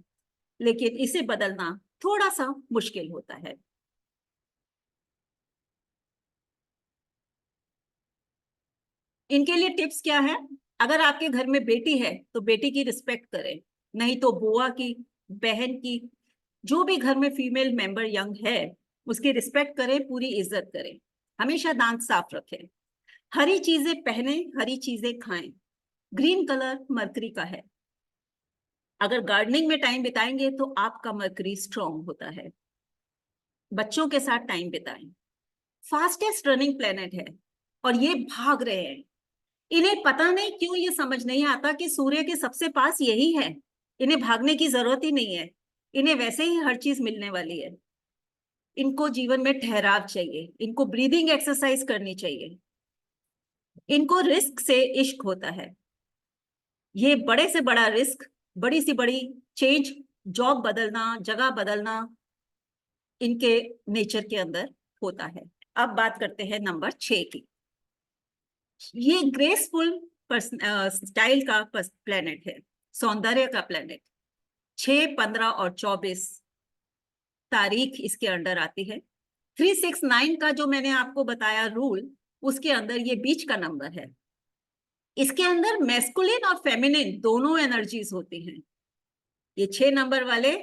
लेकिन इसे बदलना थोड़ा सा मुश्किल होता है। इनके लिए टिप्स क्या है? अगर आपके घर में बेटी है तो बेटी की रिस्पेक्ट करें, नहीं तो बुआ की, बहन की, जो भी घर में फीमेल मेंबर यंग है उसकी रिस्पेक्ट करें, पूरी इज्जत करें। हमेशा दांत साफ रखें, हरी चीजें पहने, हरी चीजें खाएं। ग्रीन कलर मरकरी का है। अगर गार्डनिंग में टाइम बिताएंगे तो आपका मरकरी स्ट्रांग होता है। बच्चों के साथ टाइम बिताएं। फास्टेस्ट रनिंग प्लेनेट है और ये भाग रहे हैं। इन्हें पता नहीं क्यों ये समझ नहीं आता कि सूर्य के सबसे पास यही है। इन्हें भागने की जरूरत ही नहीं है, इन्हें वैसे ही हर चीज मिलने वाली है। इनको जीवन में ठहराव चाहिए, इनको ब्रीदिंग एक्सरसाइज करनी चाहिए। इनको रिस्क से इश्क होता है। ये बड़े से बड़ा रिस्क, बड़ी सी बड़ी चेंज, जॉब बदलना, जगह बदलना इनके नेचर के अंदर होता है। अब बात करते हैं नंबर 6 की। ये ग्रेसफुल स्टाइल का प्लेनेट है, सौंदर्य का प्लेनेट। 6, 15 और 24 तारीख इसके अंडर आती है। 369 का जो मैंने आपको बताया रूल, उसके अंदर ये बीच का नंबर है। इसके अंदर मैस्कुलिन और फेमिनिन दोनों एनर्जीज होती हैं। ये 6 नंबर वाले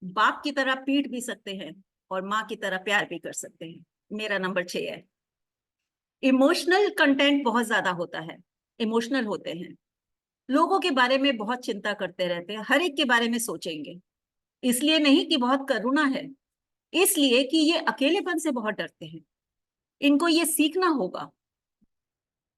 बाप की तरह पीट भी सकते हैं और माँ की तरह प्यार भी कर सकते हैं। मेरा नंबर 6 है। इमोशनल कंटेंट बहुत ज्यादा होता है, इमोशनल होते हैं, लोगों के बारे में बहुत चिंता करते रहते हैं, हर एक के बारे में सोचेंगे। इसलिए नहीं कि बहुत करुणा है, इसलिए कि ये अकेलेपन से बहुत डरते हैं। इनको ये सीखना होगा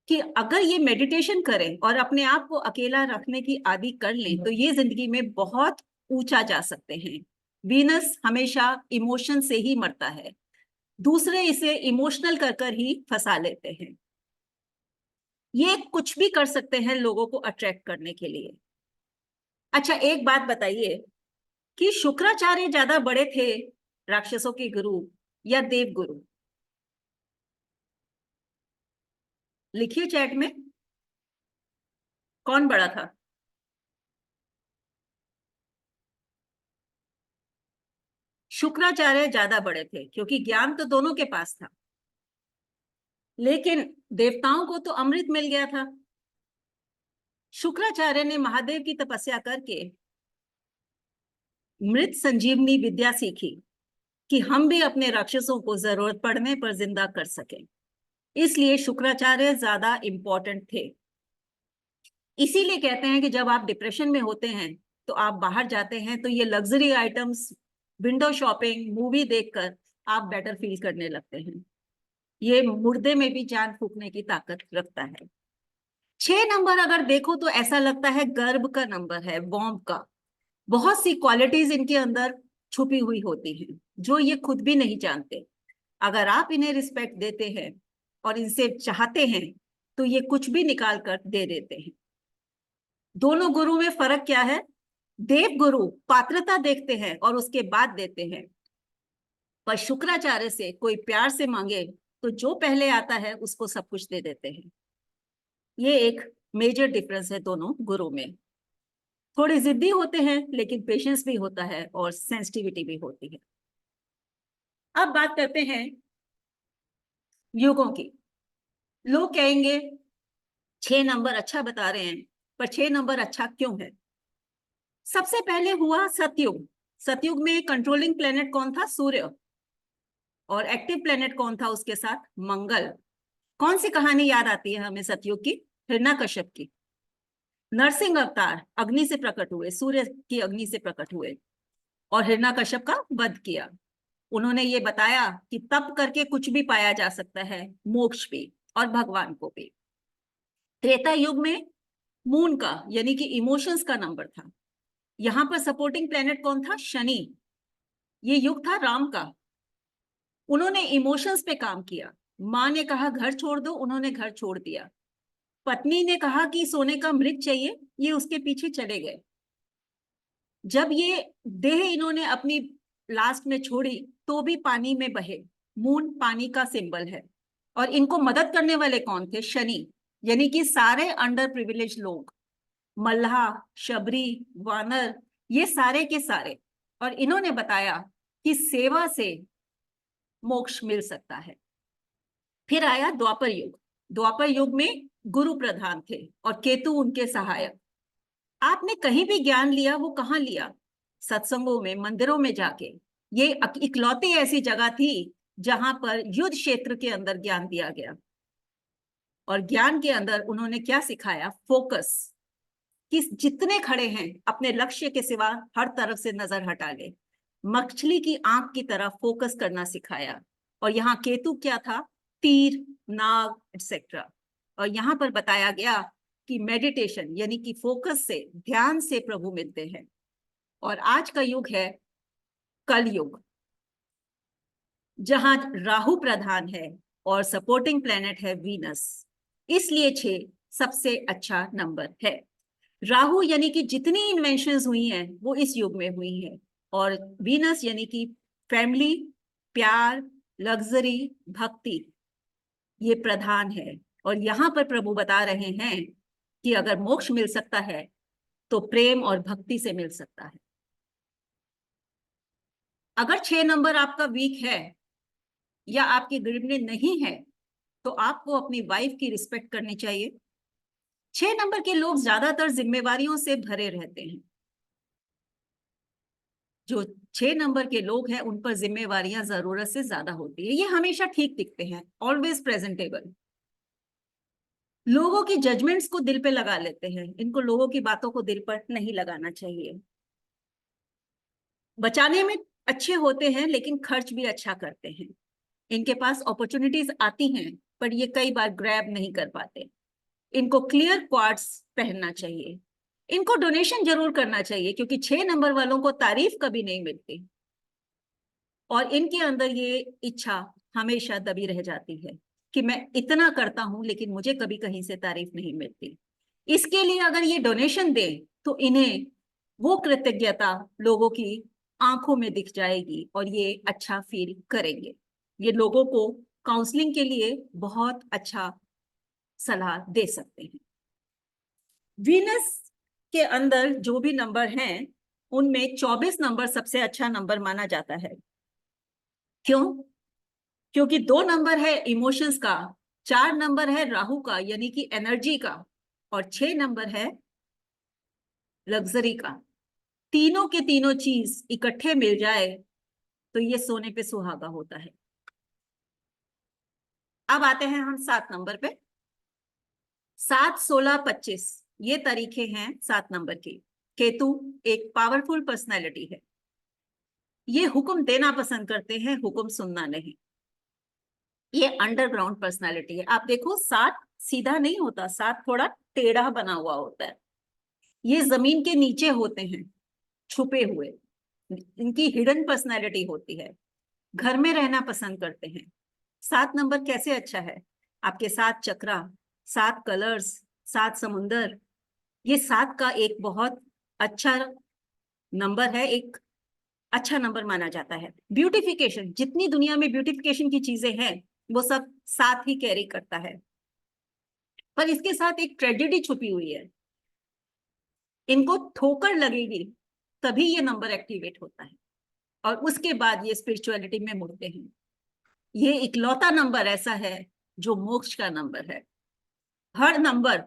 कि अगर ये मेडिटेशन करें और अपने आप को अकेला रखने की आदि कर लें तो ये जिंदगी में बहुत ऊंचा जा सकते हैं। वीनस हमेशा इमोशन से ही मरता है, दूसरे इसे इमोशनल कर कर ही फंसा लेते हैं। ये कुछ भी कर सकते हैं लोगों को अट्रैक्ट करने के लिए। अच्छा, एक बात बताइए कि शुक्राचार्य ज्यादा बड़े थे राक्षसों के गुरु या देव गुरु? लिखिए चैट में, कौन बड़ा था? शुक्राचार्य ज्यादा बड़े थे क्योंकि ज्ञान तो दोनों के पास था, लेकिन देवताओं को तो अमृत मिल गया था। शुक्राचार्य ने महादेव की तपस्या करके मृत संजीवनी विद्या सीखी कि हम भी अपने राक्षसों को जरूरत पड़ने पर जिंदा कर सकें। इसलिए शुक्राचार्य ज्यादा इंपॉर्टेंट थे। इसीलिए कहते हैं कि जब आप डिप्रेशन में होते हैं तो आप बाहर जाते हैं तो ये luxury items, window shopping, movie देखकर आप बेटर फील करने लगते हैं। ये मुर्दे में भी जान फूंकने की ताकत रखता है। 6 नंबर अगर देखो तो ऐसा लगता है गर्व का नंबर है, वॉर्म का। बहुत सी क्वालिटीज इनके अंदर छुपी हुई होती हैं जो ये खुद भी नहीं जानते। अगर आप इन्हें रिस्पेक्ट देते हैं और इनसे चाहते हैं तो ये कुछ भी निकाल कर दे देते हैं। दोनों गुरु में फर्क क्या है? देव गुरु पात्रता देखते हैं और उसके बाद देते हैं, पर शुक्राचार्य से कोई प्यार से मांगे तो जो पहले आता है उसको सब कुछ दे देते हैं। ये एक मेजर डिफरेंस है दोनों गुरु में। थोड़े जिद्दी होते हैं लेकिन पेशेंस भी होता है और सेंसिटिविटी भी होती है। अब बात करते हैं युगों की। लोग कहेंगे 6 नंबर अच्छा बता रहे हैं, पर 6 नंबर अच्छा क्यों है? सबसे पहले हुआ सतयुग। सतयुग में कंट्रोलिंग प्लेनेट कौन था? सूर्य। और एक्टिव प्लेनेट कौन था उसके साथ? मंगल। कौन सी कहानी याद आती है हमें सतयुग की? हिरण्यकश्यप की। नरसिंह अवतार अग्नि से प्रकट हुए, सूर्य की अग्नि से प्रकट हुए और हिरण्यकश्यप का वध किया। उन्होंने ये बताया कि तप करके कुछ भी पाया जा सकता है, मोक्ष भी और भगवान को भी। त्रेता युग में मून का यानी कि इमोशंस का नंबर था। यहां पर सपोर्टिंग प्लेनेट कौन था? शनि। ये युग था राम का। उन्होंने इमोशंस पे काम किया। माँ ने कहा घर छोड़ दो, उन्होंने घर छोड़ दिया। पत्नी ने कहा कि सोने का मृग चाहिए, ये उसके पीछे चले गए। जब ये देह इन्होंने अपनी लास्ट में छोड़ी तो भी पानी में बहे। मून पानी का सिंबल है। और इनको मदद करने वाले कौन थे? शनि, यानी कि सारे अंडर प्रिविलेज लोग, मल्लाह, शबरी, वानर, ये सारे के सारे। और इन्होंने बताया कि सेवा से मोक्ष मिल सकता है। फिर आया द्वापर युग। द्वापर युग में गुरु प्रधान थे और केतु उनके सहायक। आपने कहीं भी ज्ञान लिया, वो कहाँ लिया? सत्संगों में, मंदिरों में जाके। ये इकलौती ऐसी जगह थी जहां पर युद्ध क्षेत्र के अंदर ज्ञान दिया गया। और ज्ञान के अंदर उन्होंने क्या सिखाया? फोकस, कि जितने खड़े हैं अपने लक्ष्य के सिवा हर तरफ से नजर हटा ले। मछली की आंख की तरह फोकस करना सिखाया। और यहाँ केतु क्या था? तीर, नाग, एक्सेट्रा। और यहाँ पर बताया गया कि मेडिटेशन यानी कि फोकस से, ध्यान से प्रभु मिलते हैं। और आज का युग है कल युग, जहां राहु प्रधान है और सपोर्टिंग प्लेनेट है वीनस। इसलिए 6 सबसे अच्छा नंबर है। राहु यानी कि जितनी इन्वेंशंस हुई हैं वो इस युग में हुई हैं। और वीनस यानी कि फैमिली, प्यार, लग्जरी, भक्ति, ये प्रधान है। और यहां पर प्रभु बता रहे हैं कि अगर मोक्ष मिल सकता है तो प्रेम और भक्ति से मिल सकता है। अगर 6 नंबर आपका वीक है या आपके ग्रिड में नहीं है तो आपको अपनी वाइफ की रिस्पेक्ट करनी चाहिए। 6 नंबर के लोग ज्यादातर जिम्मेवारियों से भरे रहते हैं। जो 6 नंबर के लोग हैं उन पर जिम्मेवारियां जरूरत से ज्यादा होती है। ये हमेशा ठीक दिखते हैं, ऑलवेज प्रेजेंटेबल। लोगों की जजमेंट्स को दिल पे लगा लेते हैं। इनको लोगों की बातों को दिल पर नहीं लगाना चाहिए। बचाने में अच्छे होते हैं लेकिन खर्च भी अच्छा करते हैं। इनके पास अपॉर्चुनिटीज आती हैं पर ये कई बार ग्रैब नहीं कर पाते। इनको क्लियर क्वार्ट्स पहनना चाहिए। इनको डोनेशन जरूर करना चाहिए क्योंकि 6 नंबर वालों को तारीफ कभी नहीं मिलती। और इनके अंदर ये इच्छा हमेशा दबी रह जाती है कि मैं इतना करता हूं लेकिन मुझे कभी कहीं से तारीफ नहीं मिलती। इसके लिए अगर ये डोनेशन दे तो इन्हें वो कृतज्ञता लोगों की आंखों में दिख जाएगी और ये अच्छा फील करेंगे। ये लोगों को काउंसलिंग के लिए बहुत अच्छा सलाह दे सकते हैं। वीनस के अंदर जो भी नंबर हैं उनमें 24 नंबर सबसे अच्छा नंबर माना जाता है। क्यों? क्योंकि 2 नंबर है इमोशंस का, 4 नंबर है राहु का यानी कि एनर्जी का, और 6 नंबर है लग्जरी का। तीनों के तीनों चीज इकट्ठे मिल जाए तो ये सोने पे सुहागा होता है। अब आते हैं हम 7 नंबर पे। 7, 16, 25 ये तारीखें हैं 7 नंबर की। केतु एक पावरफुल पर्सनैलिटी है। ये हुक्म देना पसंद करते हैं, हुक्म सुनना नहीं। ये अंडरग्राउंड पर्सनैलिटी है। आप देखो 7 सीधा नहीं होता, 7 थोड़ा टेढ़ा बना हुआ होता है। ये जमीन के नीचे होते हैं, छुपे हुए। इनकी हिडन पर्सनैलिटी होती है। घर में रहना पसंद करते हैं। 7 नंबर कैसे अच्छा है? आपके 7 चक्रा, 7 कलर्स, 7 समुंदर, ये 7 का एक बहुत अच्छा नंबर है। एक अच्छा नंबर माना जाता है। ब्यूटिफिकेशन, जितनी दुनिया में ब्यूटिफिकेशन की चीजें हैं वो सब 7 ही कैरी करता है। पर इसके साथ एक ट्रेजेडी छुपी हुई है। इनको ठोकर लगेगी तभी ये नंबर एक्टिवेट होता है और उसके बाद ये स्पिरिचुअलिटी में मुड़ते हैं। ये इकलौता नंबर ऐसा है जो मोक्ष का नंबर है। हर नंबर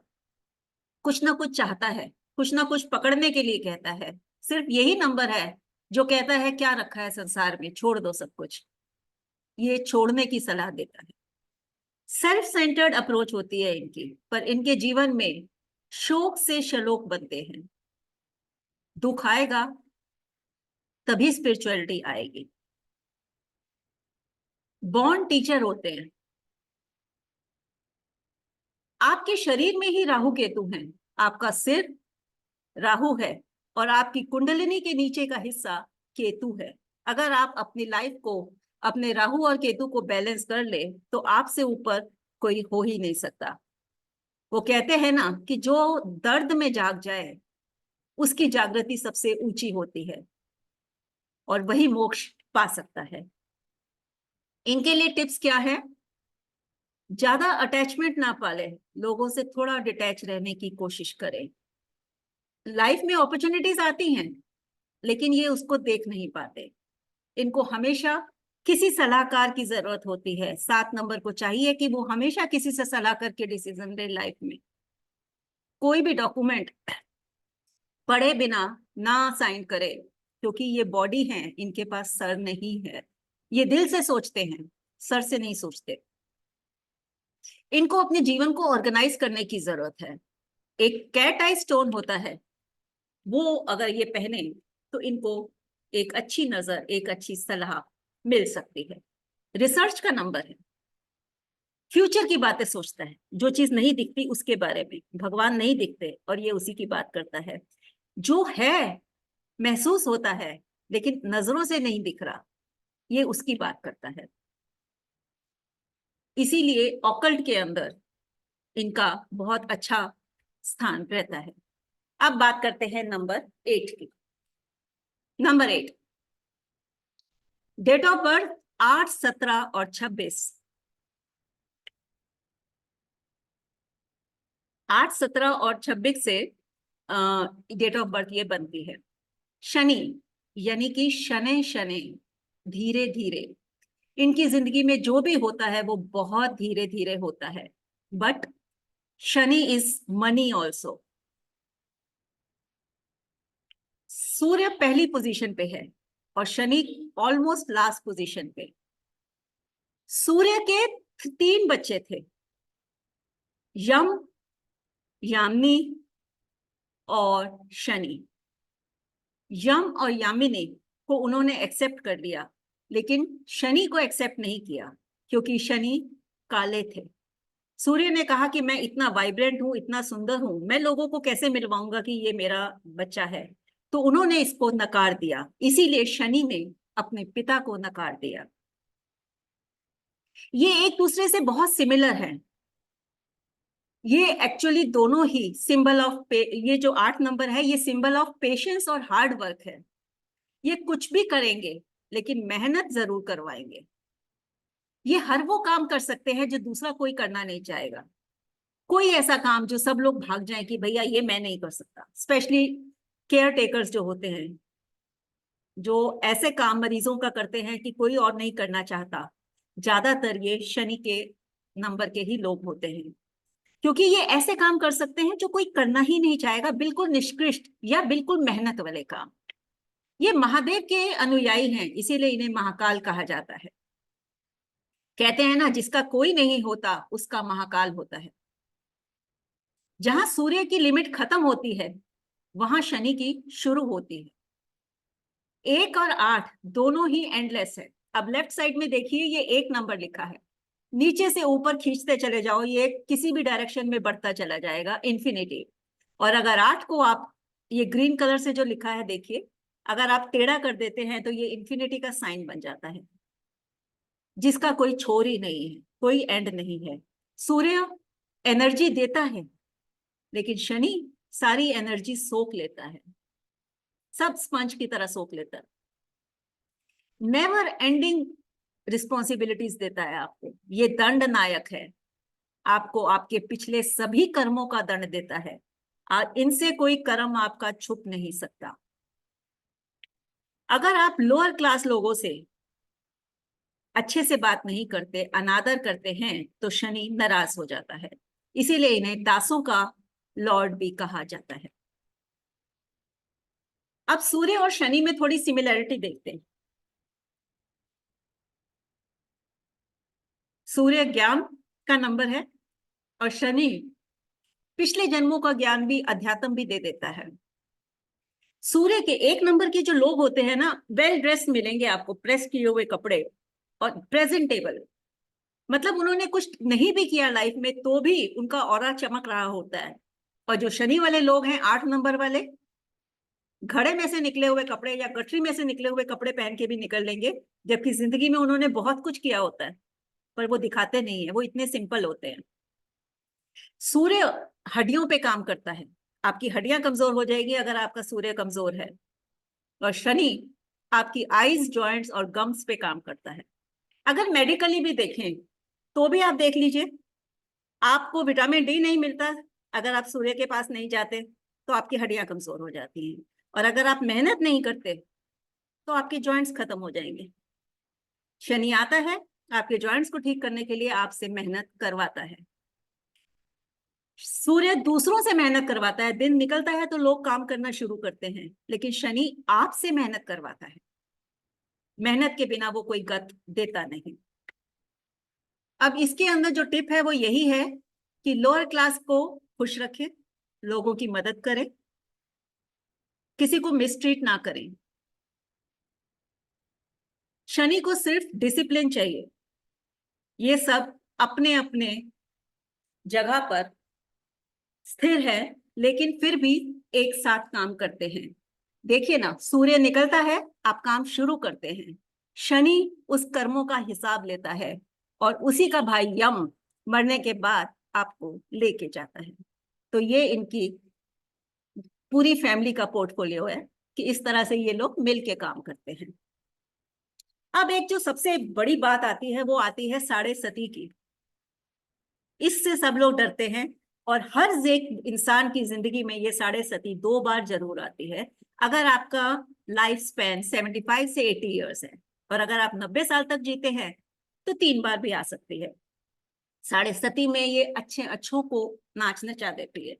कुछ ना कुछ चाहता है, कुछ ना कुछ पकड़ने के लिए कहता है। सिर्फ यही नंबर है जो कहता है क्या रखा है संसार में, छोड़ दो सब कुछ। ये छोड़ने की सलाह देता है। सेल्फ सेंटर्ड अप्रोच होती है इनकी, पर इनके जीवन में शोक से शलोक बनते हैं। दुख आएगा तभी स्पिरिचुअलिटी आएगी। बॉर्न टीचर होते हैं। आपके शरीर में ही राहु केतु हैं। आपका सिर राहु है और आपकी कुंडलिनी के नीचे का हिस्सा केतु है। अगर आप अपनी लाइफ को अपने राहु और केतु को बैलेंस कर ले तो आपसे ऊपर कोई हो ही नहीं सकता। वो कहते हैं ना कि जो दर्द में जाग जाए उसकी जागृति सबसे ऊंची होती है और वही मोक्ष पा सकता है। इनके लिए टिप्स क्या है? ज्यादा अटैचमेंट ना पाले, लोगों से थोड़ा डिटैच रहने की कोशिश करें। लाइफ में अपॉर्चुनिटीज आती हैं लेकिन ये उसको देख नहीं पाते। इनको हमेशा किसी सलाहकार की जरूरत होती है। 7 नंबर को चाहिए कि वो हमेशा किसी से सलाह करके डिसीजन ले लाइफ में। कोई भी डॉक्यूमेंट पढ़े बिना ना साइन करे, क्योंकि ये बॉडी है, इनके पास सर नहीं है। ये दिल से सोचते हैं, सर से नहीं सोचते। इनको अपने जीवन को ऑर्गेनाइज करने की जरूरत है। एक कैट आई स्टोन होता है, वो अगर ये पहने तो इनको एक अच्छी नजर, एक अच्छी सलाह मिल सकती है। रिसर्च का नंबर है, फ्यूचर की बातें सोचता है। जो चीज नहीं दिखती उसके बारे में, भगवान नहीं दिखते और ये उसी की बात करता है। जो है महसूस होता है लेकिन नजरों से नहीं दिख रहा, ये उसकी बात करता है। इसीलिए ऑकल्ट के अंदर इनका बहुत अच्छा स्थान रहता है। अब बात करते हैं नंबर 8 की। नंबर 8, डेट ऑफ बर्थ 8, 17 और 26। 8, 17 और 26 से डेट ऑफ बर्थ ये बनती है। शनि यानी कि शनै शनै, धीरे धीरे। इनकी जिंदगी में जो भी होता है वो बहुत धीरे धीरे होता है। But Shani is money also. Surya पहली पोजीशन पे है और शनि ऑलमोस्ट लास्ट पोजीशन पे। सूर्य के 3 बच्चे थे, यम, यामिनी और शनि। यम और यामिनी को उन्होंने एक्सेप्ट कर लिया लेकिन शनि को एक्सेप्ट नहीं किया, क्योंकि शनि काले थे। सूर्य ने कहा कि मैं इतना वाइब्रेंट हूं, इतना सुंदर हूं, मैं लोगों को कैसे मिलवाऊंगा कि ये मेरा बच्चा है। तो उन्होंने इसको नकार दिया, इसीलिए शनि ने अपने पिता को नकार दिया। ये एक दूसरे से बहुत सिमिलर हैं। ये एक्चुअली दोनों ही सिंबल ऑफ ये जो 8 नंबर है, ये सिंबल ऑफ पेशेंस और हार्ड वर्क है। ये कुछ भी करेंगे लेकिन मेहनत जरूर करवाएंगे। ये हर वो काम कर सकते हैं जो दूसरा कोई करना नहीं चाहेगा। कोई ऐसा काम जो सब लोग भाग जाएं कि भैया ये मैं नहीं कर सकता। स्पेशली केयर टेकर्स जो होते हैं, जो ऐसे काम मरीजों का करते हैं कि कोई और नहीं करना चाहता, ज्यादातर ये शनि के नंबर के ही लोग होते हैं। क्योंकि ये ऐसे काम कर सकते हैं जो कोई करना ही नहीं चाहेगा, बिल्कुल निष्कृष्ट या बिल्कुल मेहनत वाले काम। ये महादेव के अनुयायी हैं, इसीलिए इन्हें महाकाल कहा जाता है। कहते हैं ना, जिसका कोई नहीं होता उसका महाकाल होता है। जहां सूर्य की लिमिट खत्म होती है वहां शनि की शुरू होती है। 1 और 8 दोनों ही एंडलेस है। अब लेफ्ट साइड में देखिए, ये 1 नंबर लिखा है, नीचे से ऊपर खींचते चले जाओ, ये किसी भी डायरेक्शन में बढ़ता चला जाएगा, इंफिनिटी। और अगर 8 को आप, ये ग्रीन कलर से जो लिखा है देखिए, अगर आप टेढ़ा कर देते हैं तो ये इंफिनिटी का साइन बन जाता है, जिसका कोई छोर ही नहीं है, कोई एंड नहीं है। सूर्य एनर्जी देता है लेकिन शनि सारी एनर्जी सोख लेता है, सब स्पंज की तरह सोख लेता है। नेवर एंडिंग रिस्पॉन्सिबिलिटीज देता है आपको। ये दंड नायक है, आपको आपके पिछले सभी कर्मों का दंड देता है। इनसे कोई कर्म आपका छुप नहीं सकता। अगर आप लोअर क्लास लोगों से अच्छे से बात नहीं करते, अनादर करते हैं, तो शनि नाराज हो जाता है। इसीलिए इन्हें दासों का लॉर्ड भी कहा जाता है। अब सूर्य और शनि में थोड़ी सिमिलरिटी देखते हैं। सूर्य ज्ञान का नंबर है और शनि पिछले जन्मों का ज्ञान भी, अध्यात्म भी दे देता है। सूर्य के 1 नंबर के जो लोग होते हैं ना, वेल ड्रेस मिलेंगे आपको, प्रेस किए हुए कपड़े और प्रेजेंटेबल। मतलब उन्होंने कुछ नहीं भी किया लाइफ में तो भी उनका ऑरा चमक रहा होता है। और जो शनि वाले लोग हैं, 8 नंबर वाले, घड़े में से निकले हुए कपड़े या गठरी में से निकले हुए कपड़े पहन के भी निकल लेंगे, जबकि जिंदगी में उन्होंने बहुत कुछ किया होता है, पर वो दिखाते नहीं है, वो इतने सिंपल होते हैं। सूर्य हड्डियों पे काम करता है, आपकी हड्डियां कमजोर हो जाएगी अगर आपका सूर्य कमजोर है। और शनि आपकी आईज, जॉइंट्स और गम्स पे काम करता है। अगर मेडिकली भी देखें तो भी आप देख लीजिए, आपको विटामिन डी नहीं मिलता अगर आप सूर्य के पास नहीं जाते, तो आपकी हड्डियां कमजोर हो जाती हैं। और अगर आप मेहनत नहीं करते तो आपके जॉइंट्स खत्म हो जाएंगे। शनि आता है आपके जॉइंट्स को ठीक करने के लिए, आपसे मेहनत करवाता है। सूर्य दूसरों से मेहनत करवाता है, दिन निकलता है तो लोग काम करना शुरू करते हैं, लेकिन शनि आपसे मेहनत करवाता है। मेहनत के बिना वो कोई गत देता नहीं। अब इसके अंदर जो टिप है वो यही है कि लोअर क्लास को खुश रखें, लोगों की मदद करें, किसी को मिसट्रीट ना करें। शनि को सिर्फ डिसिप्लिन चाहिए। ये सब अपने अपने जगह पर स्थिर है, लेकिन फिर भी एक साथ काम करते हैं। देखिए ना, सूर्य निकलता है, आप काम शुरू करते हैं, शनि उस कर्मों का हिसाब लेता है और उसी का भाई यम मरने के बाद आपको लेके जाता है। तो ये इनकी पूरी फैमिली का पोर्टफोलियो है कि इस तरह से ये लोग मिलके काम करते हैं। अब एक जो सबसे बड़ी बात आती है वो आती है साढ़े सती की। इससे सब लोग डरते हैं और हर एक इंसान की जिंदगी में ये साढ़े सती 2 बार जरूर आती है। अगर आपका लाइफ स्पैन 75 से 80 ईयर्स है और अगर आप 90 साल तक जीते हैं तो 3 बार भी आ सकती है। साढ़े सती में ये अच्छे अच्छों को नाच नचा देती है,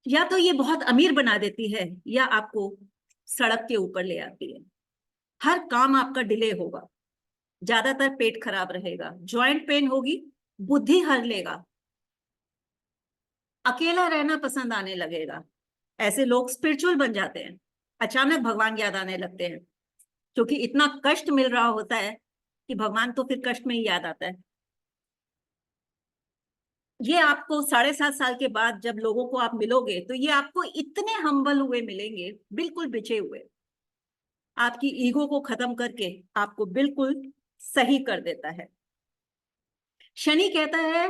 या तो ये बहुत अमीर बना देती है या आपको सड़क के ऊपर ले आती है। हर काम आपका डिले होगा, ज्यादातर पेट खराब रहेगा, जॉइंट पेन होगी, बुद्धि हर लेगा, अकेला रहना पसंद आने लगेगा। ऐसे लोग स्पिरिचुअल बन जाते हैं, अचानक भगवान याद आने लगते हैं, क्योंकि इतना कष्ट मिल रहा होता है कि भगवान तो फिर कष्ट में ही याद आता है। ये आपको 7.5 साल के बाद जब लोगों को आप मिलोगे तो ये आपको इतने हम्बल हुए मिलेंगे, बिल्कुल बिछे हुए। आपकी ईगो को खत्म करके आपको बिल्कुल सही कर देता है। शनि कहता है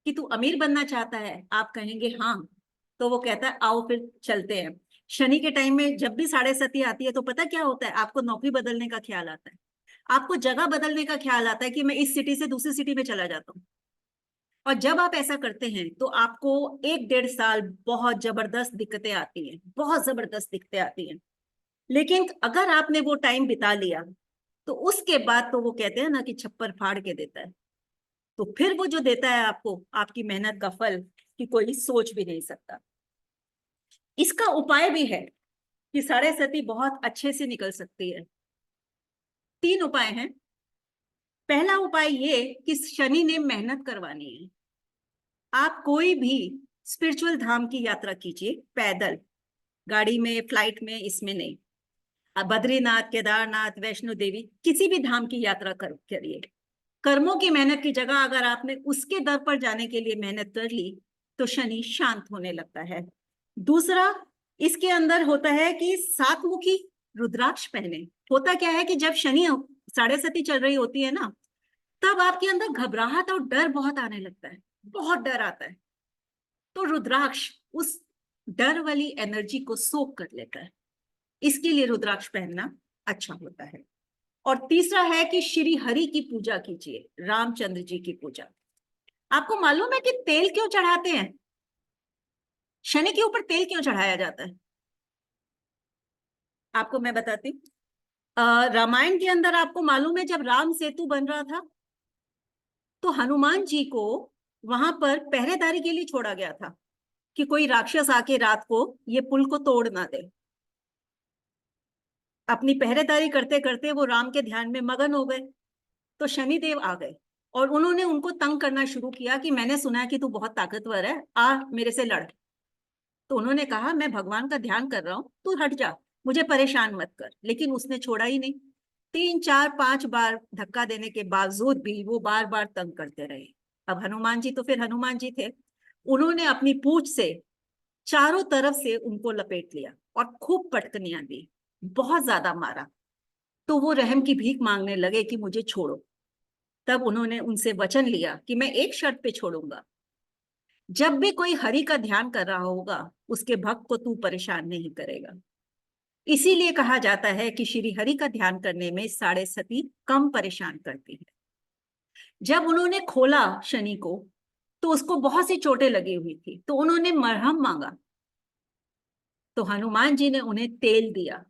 कि तू अमीर बनना चाहता है, आप कहेंगे हाँ, तो वो कहता है आओ फिर चलते हैं। शनि के टाइम में जब भी साढ़े सती आती है तो पता क्या होता है, आपको नौकरी बदलने का ख्याल आता है, आपको जगह बदलने का ख्याल आता है कि मैं इस सिटी से दूसरी सिटी में चला जाता हूँ। और जब आप ऐसा करते हैं तो आपको 1-1.5 साल बहुत जबरदस्त दिक्कतें आती हैं, बहुत जबरदस्त दिक्कतें आती हैं। लेकिन अगर आपने वो टाइम बिता लिया तो उसके बाद तो वो कहते हैं ना कि छप्पर फाड़ के देता है, तो फिर वो जो देता है आपको आपकी मेहनत का फल कि कोई सोच भी नहीं सकता। इसका उपाय भी है कि साढ़े सती बहुत अच्छे से निकल सकती है। 3 उपाय हैं। पहला उपाय ये कि शनि ने मेहनत करवानी है। आप कोई भी स्पिरिचुअल धाम की यात्रा कीजिए, पैदल, गाड़ी में, फ्लाइट में, इसमें नहीं। आप बद्रीनाथ, केदारनाथ, वैष्णो देवी, किसी भी धाम की यात्रा करिए। कर्मों की मेहनत की जगह अगर आपने उसके दर पर जाने के लिए मेहनत कर ली तो शनि शांत होने लगता है। दूसरा, इसके अंदर होता है कि 7 मुखी रुद्राक्ष पहने। होता क्या है कि जब शनि साढ़े सती चल रही होती है ना, तब आपके अंदर घबराहट और डर बहुत आने लगता है, बहुत डर आता है। तो रुद्राक्ष उस डर वाली एनर्जी को सोख कर लेता है, इसके लिए रुद्राक्ष पहनना अच्छा होता है। और तीसरा है कि श्री हरि की पूजा कीजिए, रामचंद्र जी की पूजा। आपको मालूम है कि तेल क्यों चढ़ाते हैं? शनि के ऊपर तेल क्यों चढ़ाया जाता है? आपको मैं बताती हूँ। रामायण के अंदर आपको मालूम है जब राम सेतु बन रहा था तो हनुमान जी को वहां पर पहरेदारी के लिए छोड़ा गया था कि कोई राक्षस आके रात को ये पुल को तोड़ ना दे। अपनी पहरेदारी करते करते वो राम के ध्यान में मगन हो गए, तो शनिदेव आ गए और उन्होंने उनको तंग करना शुरू किया कि मैंने सुना है कि तू बहुत ताकतवर है, आ मेरे से लड़। तो उन्होंने कहा मैं भगवान का ध्यान कर रहा हूं, तू हट जा, मुझे परेशान मत कर। लेकिन उसने छोड़ा ही नहीं। 3-4-5 बार धक्का देने के बावजूद भी वो बार बार तंग करते रहे। अब हनुमान जी तो फिर हनुमान जी थे, उन्होंने अपनी पूंछ से चारों तरफ से उनको लपेट लिया और खूब पटकनियां दी, बहुत ज्यादा मारा। तो वो रहम की भीख मांगने लगे कि मुझे छोड़ो। तब उन्होंने उनसे वचन लिया कि मैं एक शर्त पे छोड़ूंगा, जब भी कोई हरि का ध्यान कर रहा होगा उसके भक्त को तू परेशान नहीं करेगा। इसीलिए कहा जाता है कि श्री हरि का ध्यान करने में साढ़े सती कम परेशान करती है। जब उन्होंने खोला शनि को तो उसको बहुत सी चोटें लगी हुई थी, तो उन्होंने मरहम मांगा, तो हनुमान जी ने उन्हें तेल दिया।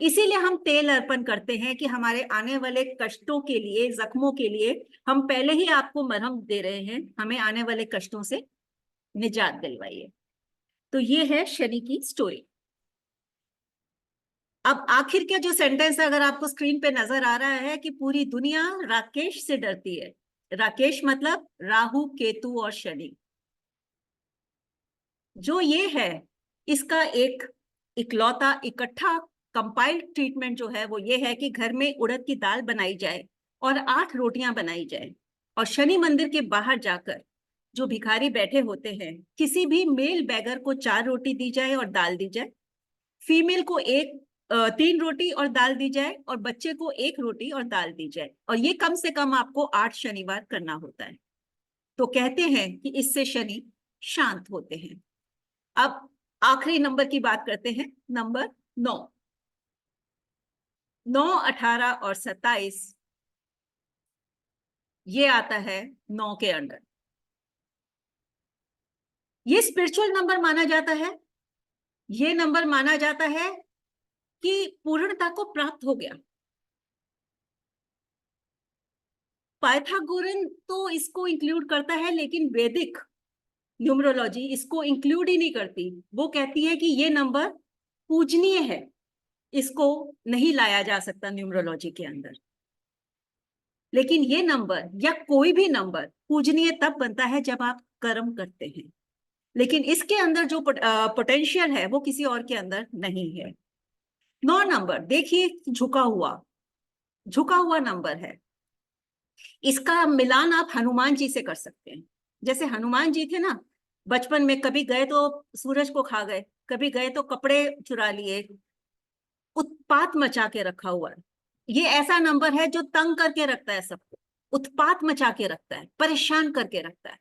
इसीलिए हम तेल अर्पण करते हैं कि हमारे आने वाले कष्टों के लिए, जख्मों के लिए हम पहले ही आपको मरहम दे रहे हैं, हमें आने वाले कष्टों से निजात दिलवाइए। तो ये है शनि की स्टोरी। अब आखिर का जो सेंटेंस अगर आपको स्क्रीन पे नजर आ रहा है कि पूरी दुनिया राकेश से डरती है। राकेश मतलब राहु, केतु और शनि। जो ये है, इसका एक इकलौता इकट्ठा कंपाइल्ड ट्रीटमेंट जो है वो ये है कि घर में उड़द की दाल बनाई जाए और 8 रोटियां बनाई जाए, और शनि मंदिर के बाहर जाकर जो भिखारी बैठे होते हैं, किसी भी मेल बैगर को 4 रोटी दी जाए और दाल दी जाए, फीमेल को 3 रोटी और दाल दी जाए, और बच्चे को 1 रोटी और दाल दी जाए, और ये कम से कम आपको 8 शनिवार करना होता है। तो कहते हैं कि इससे शनि शांत होते हैं। अब आखिरी नंबर की बात करते हैं, नंबर 9। 9, 18 और 27 ये आता है 9 के अंडर। ये स्पिरिचुअल नंबर माना जाता है। ये नंबर माना जाता है कि पूर्णता को प्राप्त हो गया। पाइथागोरन तो इसको इंक्लूड करता है, लेकिन वैदिक न्यूमरोलॉजी इसको इंक्लूड ही नहीं करती। वो कहती है कि ये नंबर पूजनीय है, इसको नहीं लाया जा सकता न्यूमरोलॉजी के अंदर। लेकिन ये नंबर या कोई भी नंबर पूजनीय तब बनता है जब आप कर्म करते हैं, लेकिन इसके अंदर जो पोटेंशियल है वो किसी और के अंदर नहीं है। 9 नंबर देखिए, झुका हुआ नंबर है। इसका मिलान आप हनुमान जी से कर सकते हैं। जैसे हनुमान जी थे ना, बचपन में कभी गए तो सूरज को खा गए, कभी गए तो कपड़े चुरा लिए, उत्पात मचा के रखा हुआ है। ये ऐसा नंबर है जो तंग करके रखता है सबको, उत्पात मचा के रखता है, परेशान करके रखता है।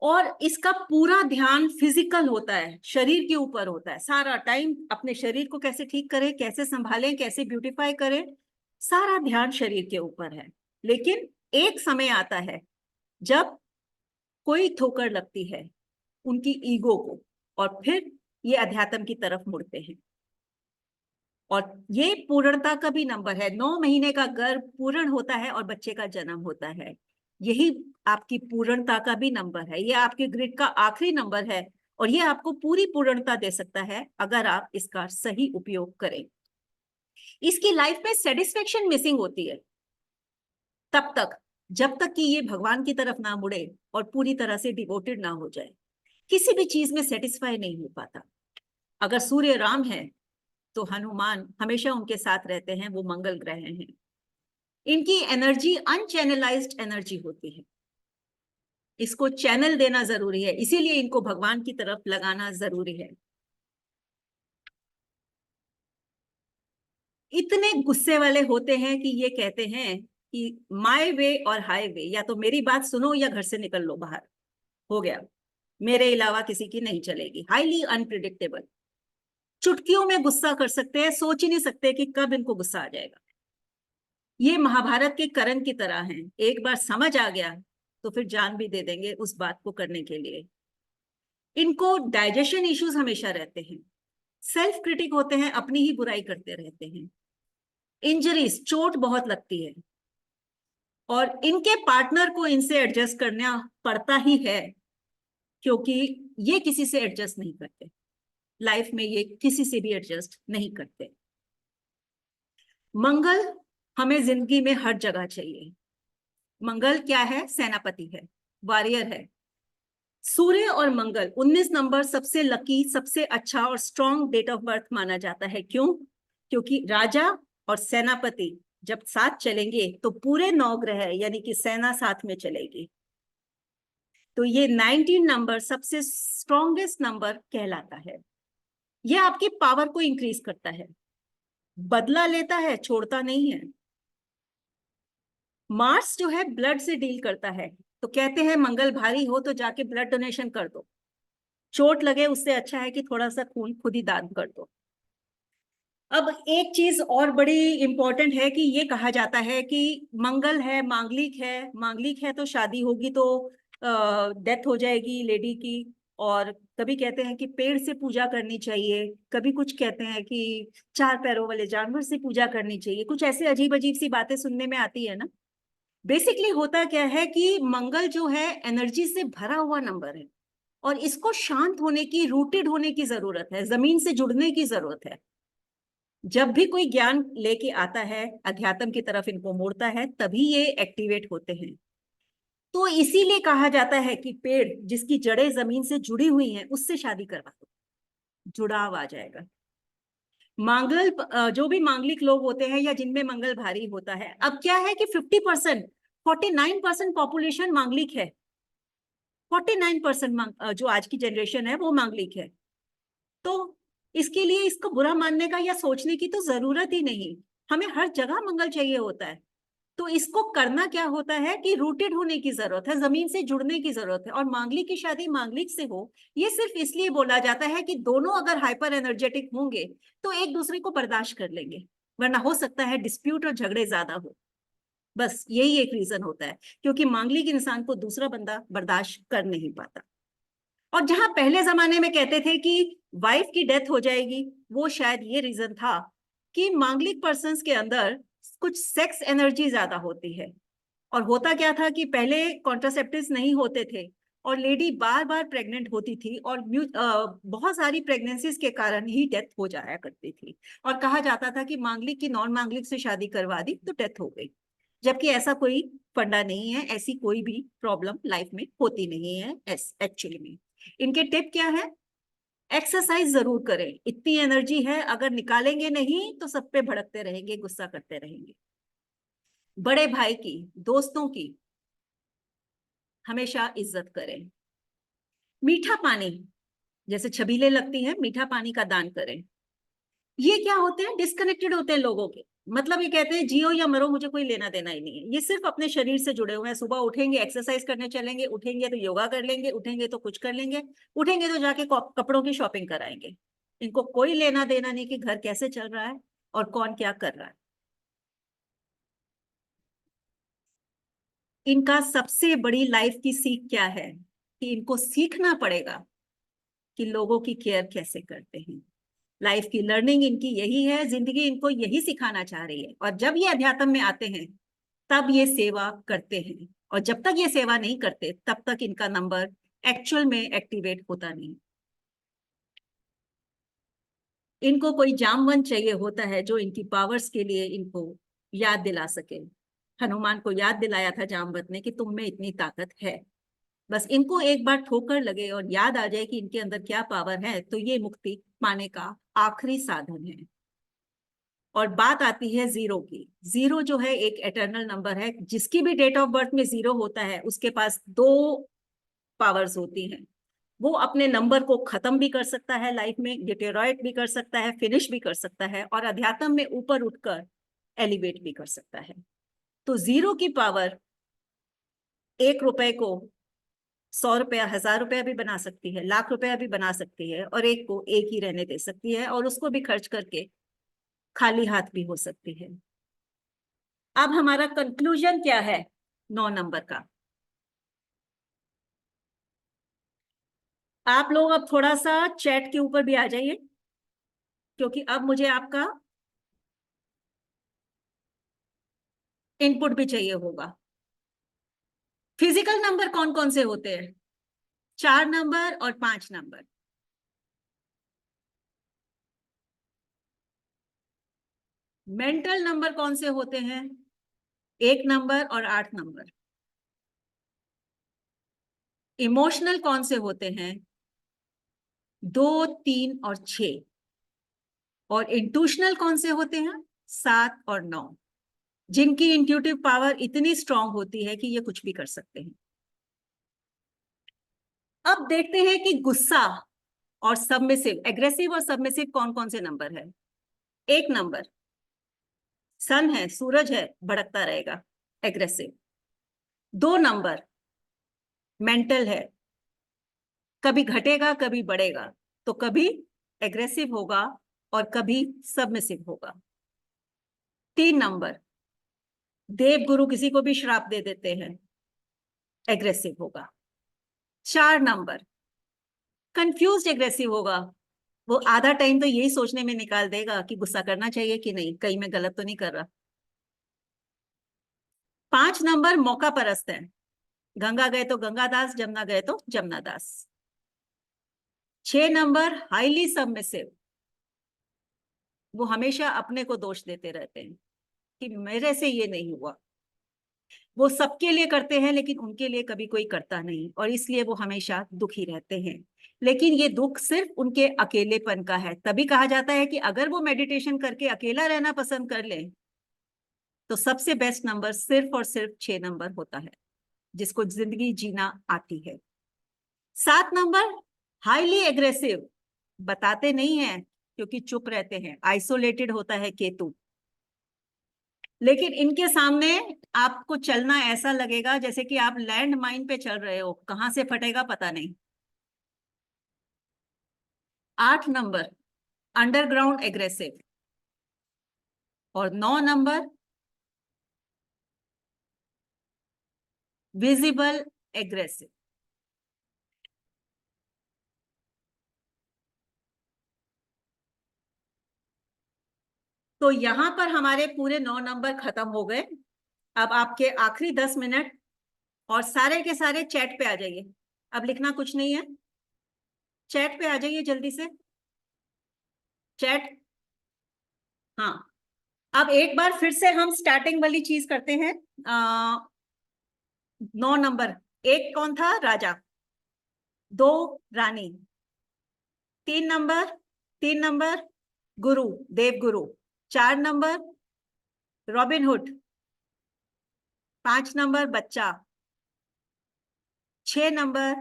और इसका पूरा ध्यान फिजिकल होता है, शरीर के ऊपर होता है। सारा टाइम अपने शरीर को कैसे ठीक करें, कैसे संभालें, कैसे ब्यूटीफाई करें, सारा ध्यान शरीर के ऊपर है। लेकिन एक समय आता है जब कोई ठोकर लगती है उनकी ईगो को, और फिर ये अध्यात्म की तरफ मुड़ते हैं। और ये पूर्णता का भी नंबर है। 9 महीने का गर्भ पूर्ण होता है और बच्चे का जन्म होता है। यही आपकी पूर्णता का भी नंबर है। ये आपके ग्रिड का आखिरी नंबर है, और ये आपको पूरी पूर्णता दे सकता है अगर आप इसका सही उपयोग करें। इसकी लाइफ में सेटिस्फेक्शन मिसिंग होती है तब तक जब तक कि ये भगवान की तरफ ना मुड़े और पूरी तरह से डिवोटेड ना हो जाए। किसी भी चीज में सेटिस्फाई नहीं हो पाता। अगर सूर्य राम है तो हनुमान हमेशा उनके साथ रहते हैं, वो मंगल ग्रह हैं। इनकी एनर्जी अनचैनलाइज्ड एनर्जी होती है, इसको चैनल देना जरूरी है, इसीलिए इनको भगवान की तरफ लगाना जरूरी है। इतने गुस्से वाले होते हैं कि ये कहते हैं कि माय वे और हाईवे, या तो मेरी बात सुनो या घर से निकल लो बाहर, हो गया, मेरे अलावा किसी की नहीं चलेगी। हाईली अनप्रिडिक्टेबल, चुटकियों में गुस्सा कर सकते हैं, सोच ही नहीं सकते कि कब इनको गुस्सा आ जाएगा। ये महाभारत के कर्ण की तरह हैं, एक बार समझ आ गया तो फिर जान भी दे देंगे उस बात को करने के लिए। इनको डाइजेशन इश्यूज हमेशा रहते हैं, सेल्फ क्रिटिक होते हैं, अपनी ही बुराई करते रहते हैं, इंजरीज, चोट बहुत लगती है, और इनके पार्टनर को इनसे एडजस्ट करना पड़ता ही है, क्योंकि ये किसी से एडजस्ट नहीं करते लाइफ में, ये किसी से भी एडजस्ट नहीं करते। मंगल हमें जिंदगी में हर जगह चाहिए। मंगल क्या है? सेनापति है, वॉरियर है। सूर्य और मंगल 19 नंबर सबसे लकी, सबसे अच्छा और स्ट्रॉन्ग डेट ऑफ बर्थ माना जाता है। क्यों? क्योंकि राजा और सेनापति जब साथ चलेंगे तो पूरे 9 ग्रह यानी कि सेना साथ में चलेगी। तो ये 19 नंबर सबसे स्ट्रॉन्गेस्ट नंबर कहलाता है। ये आपकी पावर को इंक्रीज करता है, बदला लेता है, छोड़ता नहीं है। मार्स जो है ब्लड से डील करता है, तो कहते हैं मंगल भारी हो तो जाके ब्लड डोनेशन कर दो, चोट लगे उससे अच्छा है कि थोड़ा सा खून खुद ही दान कर दो। अब एक चीज और बड़ी इंपॉर्टेंट है कि ये कहा जाता है कि मंगल है, मांगलिक है तो शादी होगी तो डेथ हो जाएगी लेडी की। और कभी कहते हैं कि पेड़ से पूजा करनी चाहिए, कभी कुछ कहते हैं कि 4 पैरों वाले जानवर से पूजा करनी चाहिए, कुछ ऐसे अजीब अजीब सी बातें सुनने में आती है ना। बेसिकली होता क्या है कि मंगल जो है एनर्जी से भरा हुआ नंबर है, और इसको शांत होने की, रूटेड होने की जरूरत है, जमीन से जुड़ने की जरूरत है। जब भी कोई ज्ञान लेके आता है, अध्यात्म की तरफ इनको मोड़ता है, तभी ये एक्टिवेट होते हैं। तो इसीलिए कहा जाता है कि पेड़ जिसकी जड़ें जमीन से जुड़ी हुई हैं उससे शादी करवा दो, जुड़ाव आ जाएगा। जो भी मांगलिक लोग होते हैं या जिनमें मंगल भारी होता है, अब क्या है कि 50%, 49% पॉपुलेशन मांगलिक है, 49% जो आज की जनरेशन है वो मांगलिक है। तो इसके लिए इसको बुरा मानने का या सोचने की तो जरूरत ही नहीं। हमें हर जगह मंगल चाहिए होता है। तो इसको करना क्या होता है कि रूटेड होने की जरूरत है, जमीन से जुड़ने की जरूरत है। और मांगलिक की शादी मांगलिक से हो, ये सिर्फ इसलिए बोला जाता है कि दोनों अगर हाइपर एनर्जेटिक होंगे तो एक दूसरे को बर्दाश्त कर लेंगे, वरना हो सकता है डिस्प्यूट और झगड़े ज्यादा हो। बस यही एक रीजन होता है, क्योंकि मांगलिक इंसान को दूसरा बंदा बर्दाश्त कर नहीं पाता। और जहां पहले जमाने में कहते थे कि वाइफ की डेथ हो जाएगी, वो शायद ये रीजन था कि मांगलिक पर्सन्स के अंदर कुछ सेक्स एनर्जी ज्यादा होती है। और होता क्या था कि पहले कॉन्ट्रासेप्टिव्स नहीं होते थे, और लेडी बार बार प्रेग्नेंट होती थी, और बहुत सारी प्रेगनेंसीज के कारण ही डेथ हो जाया करती थी। और कहा जाता था कि मांगलिक की नॉन मांगलिक से शादी करवा दी तो डेथ हो गई। जबकि ऐसा कोई फंडा नहीं है, ऐसी कोई भी प्रॉब्लम लाइफ में होती नहीं है एक्चुअली में। इनके टिप क्या है? एक्सरसाइज जरूर करें, इतनी एनर्जी है, अगर निकालेंगे नहीं तो सब पे भड़कते रहेंगे, गुस्सा करते रहेंगे। बड़े भाई की, दोस्तों की हमेशा इज्जत करें। मीठा पानी, जैसे छबीले लगती है, मीठा पानी का दान करें। ये क्या होते हैं? डिस्कनेक्टेड होते हैं लोगों के, मतलब ये कहते हैं जियो या मरो, मुझे कोई लेना देना ही नहीं है। ये सिर्फ अपने शरीर से जुड़े हुए हैं। सुबह उठेंगे एक्सरसाइज करने चलेंगे, उठेंगे तो योगा कर लेंगे, उठेंगे तो कुछ कर लेंगे, उठेंगे तो जाके कपड़ों की शॉपिंग कराएंगे। इनको कोई लेना देना नहीं कि घर कैसे चल रहा है और कौन क्या कर रहा है। इनका सबसे बड़ी लाइफ की सीख क्या है कि इनको सीखना पड़ेगा कि लोगों की केयर कैसे करते हैं। लाइफ की लर्निंग इनकी यही है, जिंदगी इनको यही सिखाना चाह रही है। और जब ये अध्यात्म में आते हैं तब ये सेवा करते हैं, और जब तक ये सेवा नहीं करते तब तक इनका नंबर एक्चुअल में एक्टिवेट होता नहीं। इनको कोई जामवन चाहिए होता है जो इनकी पावर्स के लिए इनको याद दिला सके। हनुमान को याद दिलाया था जामवंत ने कि तुम में इतनी ताकत है। बस इनको एक बार ठोकर लगे और याद आ जाए कि इनके अंदर क्या पावर है, तो ये मुक्ति पाने का आखिरी साधन है। और बात आती है जीरो की। जीरो जो है एक एटर्नल नंबर है, जिसकी भी डेट ऑफ बर्थ में जीरो होता है उसके पास 2 पावर्स होती हैं। वो अपने नंबर को खत्म भी कर सकता है, लाइफ में डिटेरॉयट भी कर सकता है, फिनिश भी कर सकता है, और अध्यात्म में ऊपर उठकर एलिवेट भी कर सकता है। तो जीरो की पावर 1 रुपए को 100 रुपया, 1000 रुपया भी बना सकती है, लाख रुपया भी बना सकती है, और एक को एक ही रहने दे सकती है, और उसको भी खर्च करके खाली हाथ भी हो सकती है। अब हमारा कंक्लूजन क्या है 9 नंबर का? आप लोग अब थोड़ा सा चैट के ऊपर भी आ जाइए, क्योंकि अब मुझे आपका इनपुट भी चाहिए होगा। फिजिकल नंबर कौन कौन से होते हैं? 4 नंबर और 5 नंबर। मेंटल नंबर कौन से होते हैं? 1 नंबर और 8 नंबर। इमोशनल कौन से होते हैं? 2, 3 और 6। और इंट्यूशनल कौन से होते हैं? 7 और 9। जिनकी इंट्यूटिव पावर इतनी स्ट्रांग होती है कि ये कुछ भी कर सकते हैं। अब देखते हैं कि गुस्सा और सबमिसिव, एग्रेसिव और सबमिसिव कौन कौन से नंबर है। एक नंबर सन है, सूरज है, भड़कता रहेगा, एग्रेसिव। 2 नंबर मेंटल है, कभी घटेगा कभी बढ़ेगा, तो कभी एग्रेसिव होगा और कभी सबमिसिव होगा। 3 नंबर देव गुरु किसी को भी श्राप दे देते हैं, एग्रेसिव होगा। 4 नंबर कंफ्यूज्ड एग्रेसिव होगा, वो आधा टाइम तो यही सोचने में निकाल देगा कि गुस्सा करना चाहिए कि नहीं, कहीं मैं गलत तो नहीं कर रहा। 5 नंबर मौका परस्त है, गंगा गए तो गंगादास, जमुना गए तो जमुनादास। 6 नंबर हाईली सबमिसिव, वो हमेशा अपने को दोष देते रहते हैं कि मेरे से ये नहीं हुआ। वो सबके लिए करते हैं लेकिन उनके लिए कभी कोई करता नहीं, और इसलिए वो हमेशा दुखी रहते हैं। लेकिन ये दुख सिर्फ उनके अकेलेपन का है। तभी कहा जाता है कि अगर वो मेडिटेशन करके अकेला रहना पसंद कर ले तो सबसे बेस्ट नंबर सिर्फ और सिर्फ 6 नंबर होता है, जिसको जिंदगी जीना आती है। 7 नंबर हाईली एग्रेसिव, बताते नहीं है क्योंकि चुप रहते हैं, आइसोलेटेड होता है केतु। लेकिन इनके सामने आपको चलना ऐसा लगेगा जैसे कि आप लैंड माइन पे चल रहे हो, कहां से फटेगा पता नहीं। 8 नंबर अंडरग्राउंड एग्रेसिव, और 9 नंबर विजिबल एग्रेसिव। तो यहां पर हमारे पूरे 9 नंबर खत्म हो गए। अब आपके आखिरी 10 मिनट, और सारे के सारे चैट पे आ जाइए। अब लिखना कुछ नहीं है, चैट पे आ जाइए जल्दी से, चैट। हाँ, अब एक बार फिर से हम स्टार्टिंग वाली चीज करते हैं। 9 नंबर, एक कौन था? राजा। 2 रानी। 3 नंबर, 3 नंबर गुरु, देव गुरु। 4 नंबर रॉबिन हुड। 5 नंबर बच्चा। 6 नंबर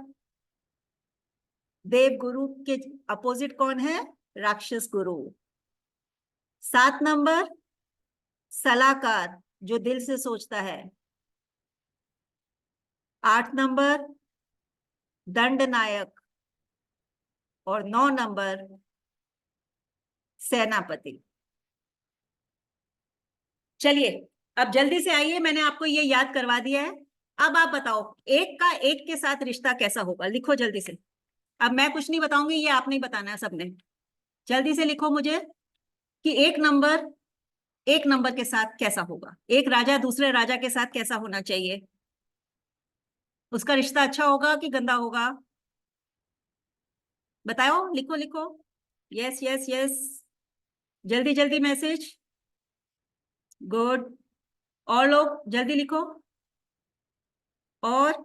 देव गुरु के अपोजिट कौन है? राक्षस गुरु। 7 नंबर सलाहकार, जो दिल से सोचता है। 8 नंबर दंड नायक, और 9 नंबर सेनापति। चलिए अब जल्दी से आइए, मैंने आपको ये याद करवा दिया है। अब आप बताओ एक का एक के साथ रिश्ता कैसा होगा, लिखो जल्दी से। अब मैं कुछ नहीं बताऊंगी, ये आपने ही बताना है सबने। जल्दी से लिखो मुझे कि एक नंबर के साथ कैसा होगा, एक राजा दूसरे राजा के साथ कैसा होना चाहिए, उसका रिश्ता अच्छा होगा कि गंदा होगा? बताओ, लिखो लिखो। यस यस यस, जल्दी जल्दी मैसेज। गुड, और लोग जल्दी लिखो। और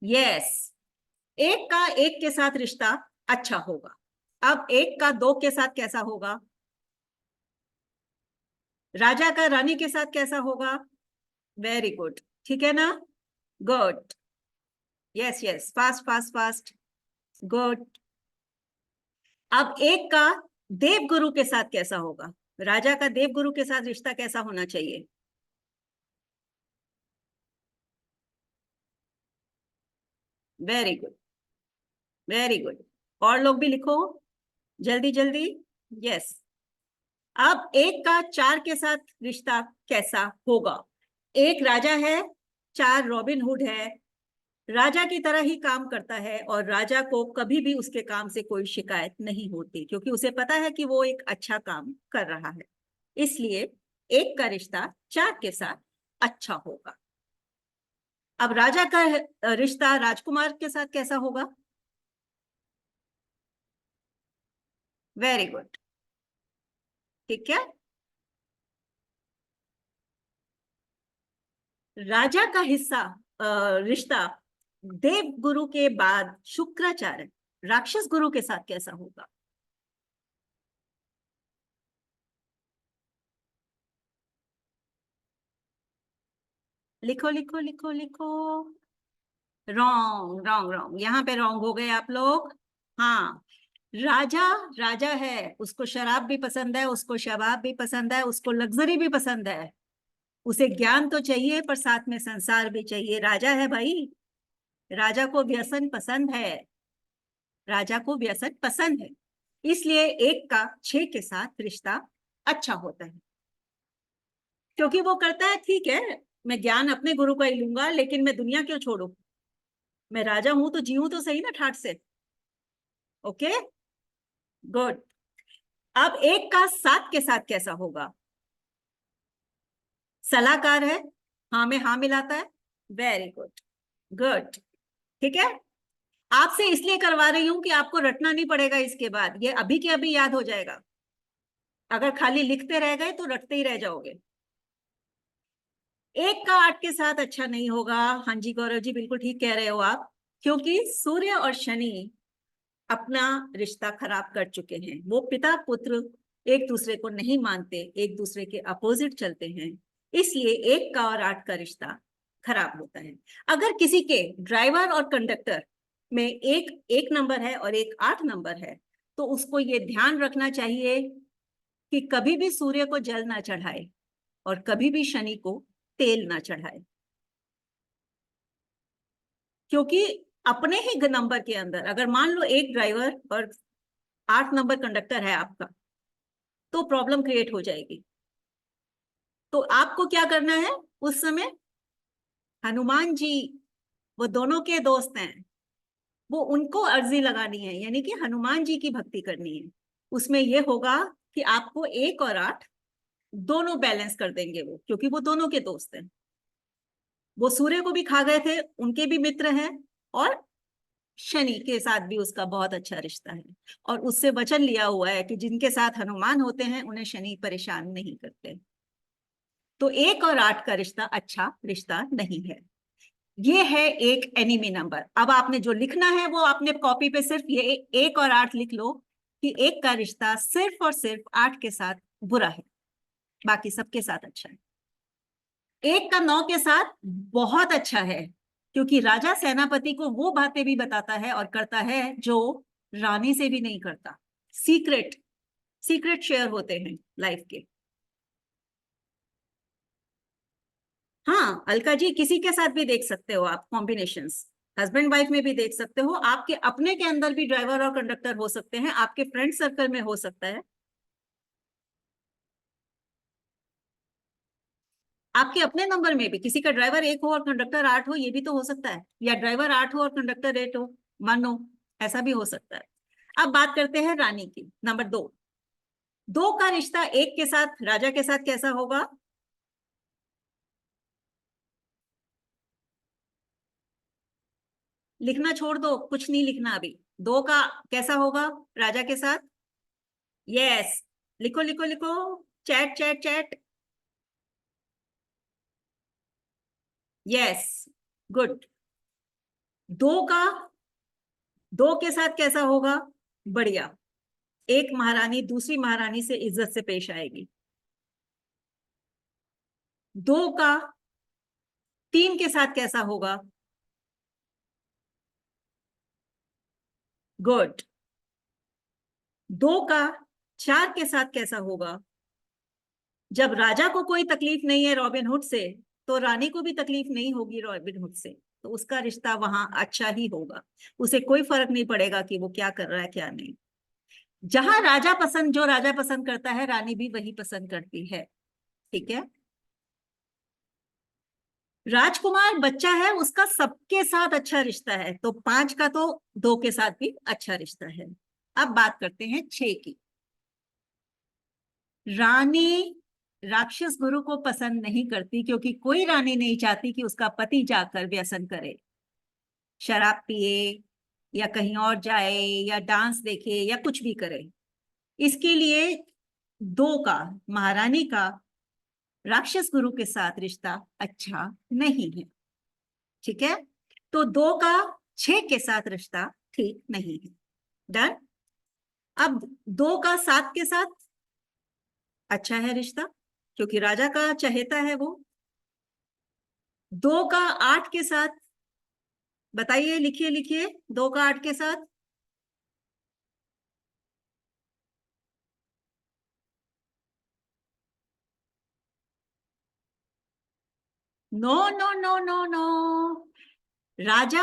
यस, एक का एक के साथ रिश्ता अच्छा होगा। अब एक का 2 के साथ कैसा होगा? राजा का रानी के साथ कैसा होगा? वेरी गुड, ठीक है ना? Good, yes yes, fast fast fast, good. अब एक का देव गुरु के साथ कैसा होगा? राजा का देव गुरु के साथ रिश्ता कैसा होना चाहिए? Very good, very good. और लोग भी लिखो जल्दी जल्दी। यस, अब एक का 4 के साथ रिश्ता कैसा होगा? एक राजा है, 4 रॉबिन हुड है। राजा की तरह ही काम करता है, और राजा को कभी भी उसके काम से कोई शिकायत नहीं होती, क्योंकि उसे पता है कि वो एक अच्छा काम कर रहा है। इसलिए एक का रिश्ता 4 के साथ अच्छा होगा। अब राजा का रिश्ता राजकुमार के साथ कैसा होगा? वेरी गुड, ठीक है। राजा का रिश्ता देव गुरु के बाद शुक्राचार्य, राक्षस गुरु के साथ कैसा होगा? लिखो लिखो लिखो लिखो। रॉन्ग रॉन्ग रॉन्ग, यहाँ पे रॉन्ग हो गए आप लोग। हाँ, राजा राजा है, उसको शराब भी पसंद है, उसको शबाब भी पसंद है, उसको लग्जरी भी पसंद है, उसे ज्ञान तो चाहिए पर साथ में संसार भी चाहिए। राजा है भाई, राजा को व्यसन पसंद है, राजा को व्यसन पसंद है। इसलिए 1 का 6 के साथ रिश्ता अच्छा होता है, क्योंकि वो करता है ठीक है, मैं ज्ञान अपने गुरु का ही लूंगा, लेकिन मैं दुनिया क्यों छोड़ू, मैं राजा हूं तो जीऊं तो सही ना ठाट से। Okay, good. अब 1 का 7 के साथ कैसा होगा? सलाहकार है, हाँ में हाँ मिलाता है, वेरी गुड, गुड। ठीक है, आपसे इसलिए करवा रही हूं कि आपको रटना नहीं पड़ेगा, इसके बाद ये अभी के अभी याद हो जाएगा। अगर खाली लिखते रह गए तो रटते ही रह जाओगे। 1 का 8 के साथ अच्छा नहीं होगा। हाँ जी गौरव जी, बिल्कुल ठीक कह रहे हो आप, क्योंकि सूर्य और शनि अपना रिश्ता खराब कर चुके हैं। वो पिता पुत्र एक दूसरे को नहीं मानते, एक दूसरे के अपोजिट चलते हैं, इसलिए 1 का और 8 का रिश्ता खराब होता है। अगर किसी के ड्राइवर और कंडक्टर में एक नंबर है और एक 8 नंबर है, तो उसको ये ध्यान रखना चाहिए कि कभी भी सूर्य को जल ना चढ़ाए और कभी भी शनि को तेल ना चढ़ाए, क्योंकि अपने ही नंबर के अंदर अगर मान लो एक ड्राइवर और 8 नंबर कंडक्टर है आपका, तो प्रॉब्लम क्रिएट हो जाएगी। तो आपको क्या करना है उस समय? हनुमान जी वो दोनों के दोस्त हैं, वो उनको अर्जी लगानी है, यानी कि हनुमान जी की भक्ति करनी है। उसमें यह होगा कि आपको 1 और 8 दोनों बैलेंस कर देंगे वो, क्योंकि वो दोनों के दोस्त हैं। वो सूर्य को भी खा गए थे, उनके भी मित्र हैं, और शनि के साथ भी उसका बहुत अच्छा रिश्ता है, और उससे वचन लिया हुआ है कि जिनके साथ हनुमान होते हैं उन्हें शनि परेशान नहीं करते। तो 1 और 8 का रिश्ता अच्छा रिश्ता नहीं है। ये है एक एनिमी नंबर। अब आपने जो लिखना है वो आपने कॉपी पे सिर्फ ये 1 और 8 लिख लो कि 1 का रिश्ता सिर्फ और सिर्फ 8 के साथ बुरा है, बाकी सबके साथ अच्छा है। 1 का 9 के साथ बहुत अच्छा है, क्योंकि राजा सेनापति को वो बातें भी बताता है और करता है जो रानी से भी नहीं करता। सीक्रेट सीक्रेट शेयर होते हैं लाइफ के। हाँ अलका जी, किसी के साथ भी देख सकते हो आप कॉम्बिनेशंस, हस्बैंड वाइफ में भी देख सकते हो, आपके अपने के अंदर भी ड्राइवर और कंडक्टर हो सकते हैं, आपके फ्रेंड सर्कल में हो सकता है, आपके अपने नंबर में भी किसी का ड्राइवर 1 हो और कंडक्टर 8 हो, ये भी तो हो सकता है, या ड्राइवर 8 हो और कंडक्टर 8 हो, मानो ऐसा भी हो सकता है। अब बात करते हैं रानी की, नंबर 2। 2 का रिश्ता 1 के साथ राजा के साथ कैसा होगा? लिखना छोड़ दो, कुछ नहीं लिखना अभी। 2 का कैसा होगा राजा के साथ? यस, लिखो लिखो लिखो, chat chat chat. Yes, good. 2 का 2 के साथ कैसा होगा? बढ़िया, एक महारानी दूसरी महारानी से इज्जत से पेश आएगी। 2 का 3 के साथ कैसा होगा? गुड। 2 का 4 के साथ कैसा होगा? जब राजा को कोई तकलीफ नहीं है रॉबिन हुड से, तो रानी को भी तकलीफ नहीं होगी रॉबिन हुड से, तो उसका रिश्ता वहां अच्छा ही होगा। उसे कोई फर्क नहीं पड़ेगा कि वो क्या कर रहा है क्या नहीं। जहां राजा पसंद, जो राजा पसंद करता है रानी भी वही पसंद करती है। ठीक है, राजकुमार बच्चा है, उसका सबके साथ अच्छा रिश्ता है, तो 5 का तो 2 के साथ भी अच्छा रिश्ता है। अब बात करते हैं 6 की। रानी राक्षस गुरु को पसंद नहीं करती, क्योंकि कोई रानी नहीं चाहती कि उसका पति जाकर व्यसन करे, शराब पिए या कहीं और जाए या डांस देखे या कुछ भी करे। इसके लिए 2 का, महारानी का, राक्षस गुरु के साथ रिश्ता अच्छा नहीं है। ठीक है, तो 2 का 6 के साथ रिश्ता ठीक नहीं है। डन। अब 2 का 7 के साथ अच्छा है रिश्ता, क्योंकि राजा का चहेता है वो। 2 का 8 के साथ बताइए, लिखिए लिखिए 2 का 8 के साथ। No no no no no, राजा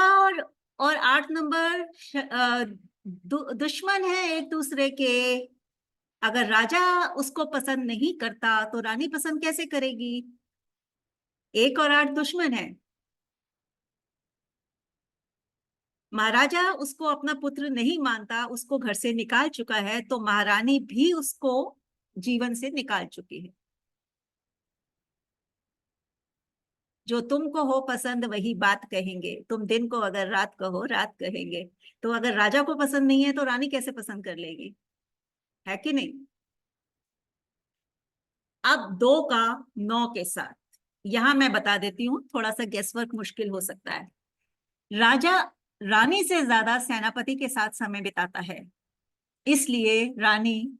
और 8 नंबर दुश्मन है एक दूसरे के। अगर राजा उसको पसंद नहीं करता तो रानी पसंद कैसे करेगी? 1 और 8 दुश्मन है। महाराजा उसको अपना पुत्र नहीं मानता, उसको घर से निकाल चुका है, तो महारानी भी उसको जीवन से निकाल चुकी है। जो तुमको हो पसंद वही बात कहेंगे, तुम दिन को अगर रात कहो रात कहेंगे। तो अगर राजा को पसंद नहीं है तो रानी कैसे पसंद कर लेगी? है कि नहीं? अब 2 का 9 के साथ, यहां मैं बता देती हूँ, थोड़ा सा गेसवर्क मुश्किल हो सकता है। राजा रानी से ज्यादा सेनापति के साथ समय बिताता है, इसलिए रानी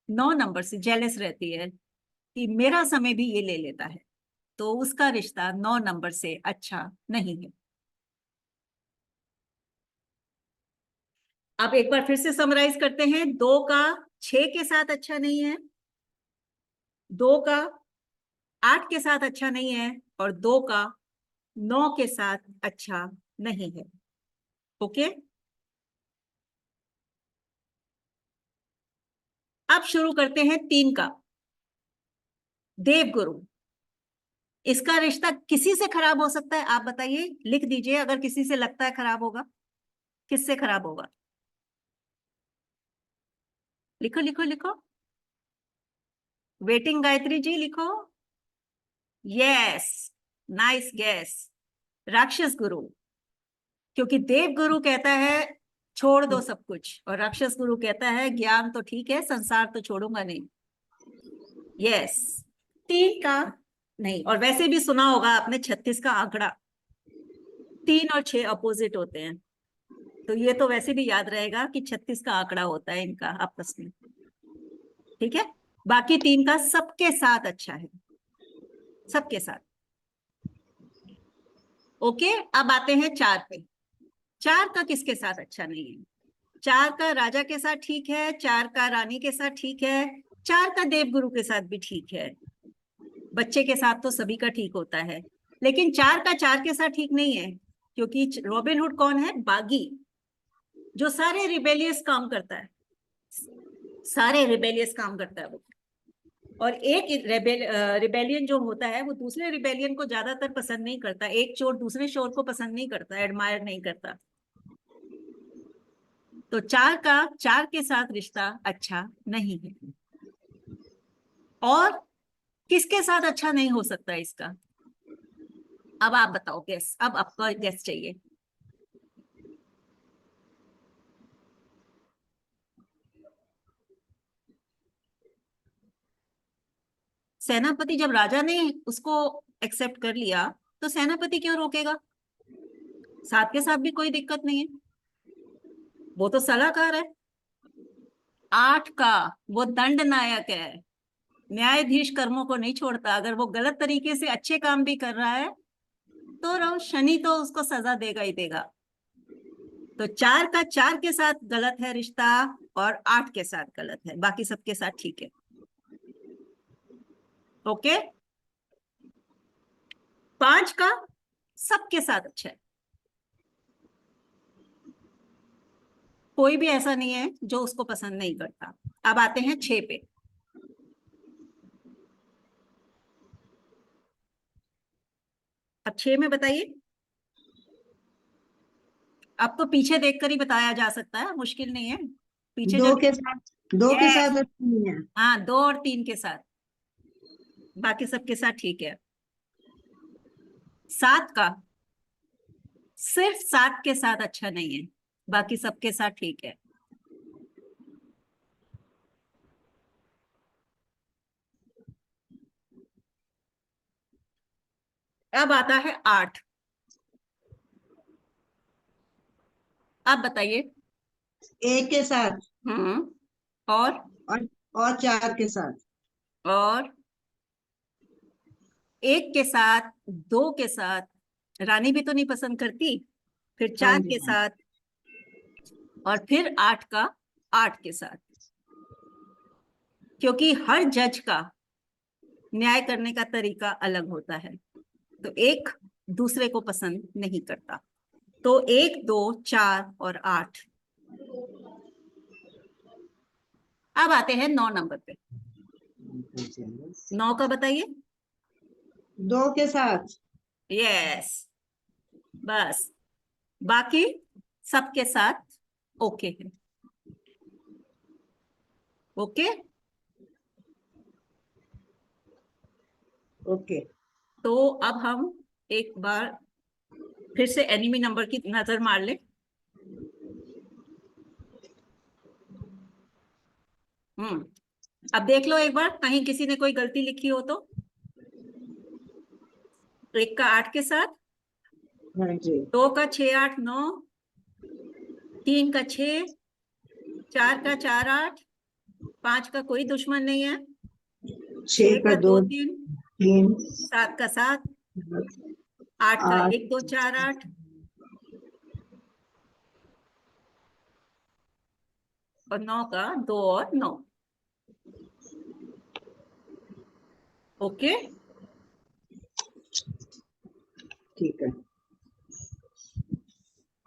9 नंबर से जेलस रहती है कि मेरा समय भी ये ले लेता है, तो उसका रिश्ता 9 नंबर से अच्छा नहीं है। अब एक बार फिर से समराइज करते हैं। 2 का 6 के साथ अच्छा नहीं है, 2 का 8 के साथ अच्छा नहीं है, और 2 का 9 के साथ अच्छा नहीं है। ओके, अब शुरू करते हैं 3 का, देवगुरु। इसका रिश्ता किसी से खराब हो सकता है? आप बताइए, लिख दीजिए अगर किसी से लगता है खराब होगा। किससे खराब होगा? लिखो लिखो लिखो, वेटिंग गायत्री जी लिखो। यस, नाइस गैस, राक्षस गुरु। क्योंकि देव गुरु कहता है छोड़ दो सब कुछ, और राक्षस गुरु कहता है ज्ञान तो ठीक है, संसार तो छोड़ूंगा नहीं। यस, 3 का नहीं। और वैसे भी सुना होगा आपने 36 का आंकड़ा, 3 और 6 अपोजिट होते हैं, तो ये तो वैसे भी याद रहेगा कि 36 का आंकड़ा होता है इनका आपस में। ठीक है, बाकी 3 का सबके साथ अच्छा है, सबके साथ। ओके, अब आते हैं 4 पे। 4 का किसके साथ अच्छा नहीं है? 4 का राजा के साथ ठीक है, 4 का रानी के साथ ठीक है, 4 का देवगुरु के साथ भी ठीक है, बच्चे के साथ तो सभी का ठीक होता है। लेकिन 4 का 4 के साथ ठीक नहीं है, क्योंकि रॉबिन हुड कौन है? बागी, जो सारे रिबेलियस काम करता है, सारे रिबेलियस काम करता है वो। और एक रिबेलियन जो होता है वो दूसरे रिबेलियन को ज्यादातर पसंद नहीं करता, एक चोर दूसरे चोर को पसंद नहीं करता, एडमायर नहीं करता। तो 4 का 4 के साथ रिश्ता अच्छा नहीं है। और किसके साथ अच्छा नहीं हो सकता इसका? अब आप बताओ, गेस, अब आपका गेस चाहिए। सेनापति, जब राजा ने उसको एक्सेप्ट कर लिया तो सेनापति क्यों रोकेगा? 7 के साथ भी कोई दिक्कत नहीं है, वो तो सलाहकार है। 8 का वो दंड नायक है, न्यायाधीश कर्मों को नहीं छोड़ता। अगर वो गलत तरीके से अच्छे काम भी कर रहा है तो शनि तो उसको सजा देगा ही देगा। तो 4 का 4 के साथ गलत है रिश्ता, और 8 के साथ गलत है, बाकी सबके साथ ठीक है। ओके, 5 का सबके साथ अच्छा है, कोई भी ऐसा नहीं है जो उसको पसंद नहीं करता। अब आते हैं 6 पे। अब 6 में बताइए। अब तो पीछे देखकर ही बताया जा सकता है, मुश्किल नहीं है। पीछे जो 2 के साथ अच्छा नहीं है। हाँ, 2 और 3 के साथ, बाकी सबके साथ ठीक है। 7 का सिर्फ 7 के साथ अच्छा नहीं है, बाकी सबके साथ ठीक है। अब आता है 8। आप बताइए। 1 के साथ और और और 4 के साथ। और 1 के साथ, 2 के साथ। रानी भी तो नहीं पसंद करती, फिर हाँ 4 जी, के हाँ। साथ, और फिर 8 का 8 के साथ, क्योंकि हर जज का न्याय करने का तरीका अलग होता है, तो एक दूसरे को पसंद नहीं करता। तो 1 2 4 और 8। अब आते हैं 9 नंबर पे। 9 का बताइए। 2 के साथ। यस, बस, बाकी सबके साथ ओके है। Okay, okay. तो अब हम एक बार फिर से एनिमी नंबर की नजर मार ले। अब देख लो एक बार, कहीं किसी ने कोई गलती लिखी हो तो। 1 का 8 के साथ, हाँ जी। 2 का 6 8 9, 3 का 6, 4 का 4 8, 5 का कोई दुश्मन नहीं है, 6 6 का का 2 2 3, 3 7 का 7, 8 का 1 2 4 8, और 9 का 2 और 9। ओके, ठीक है।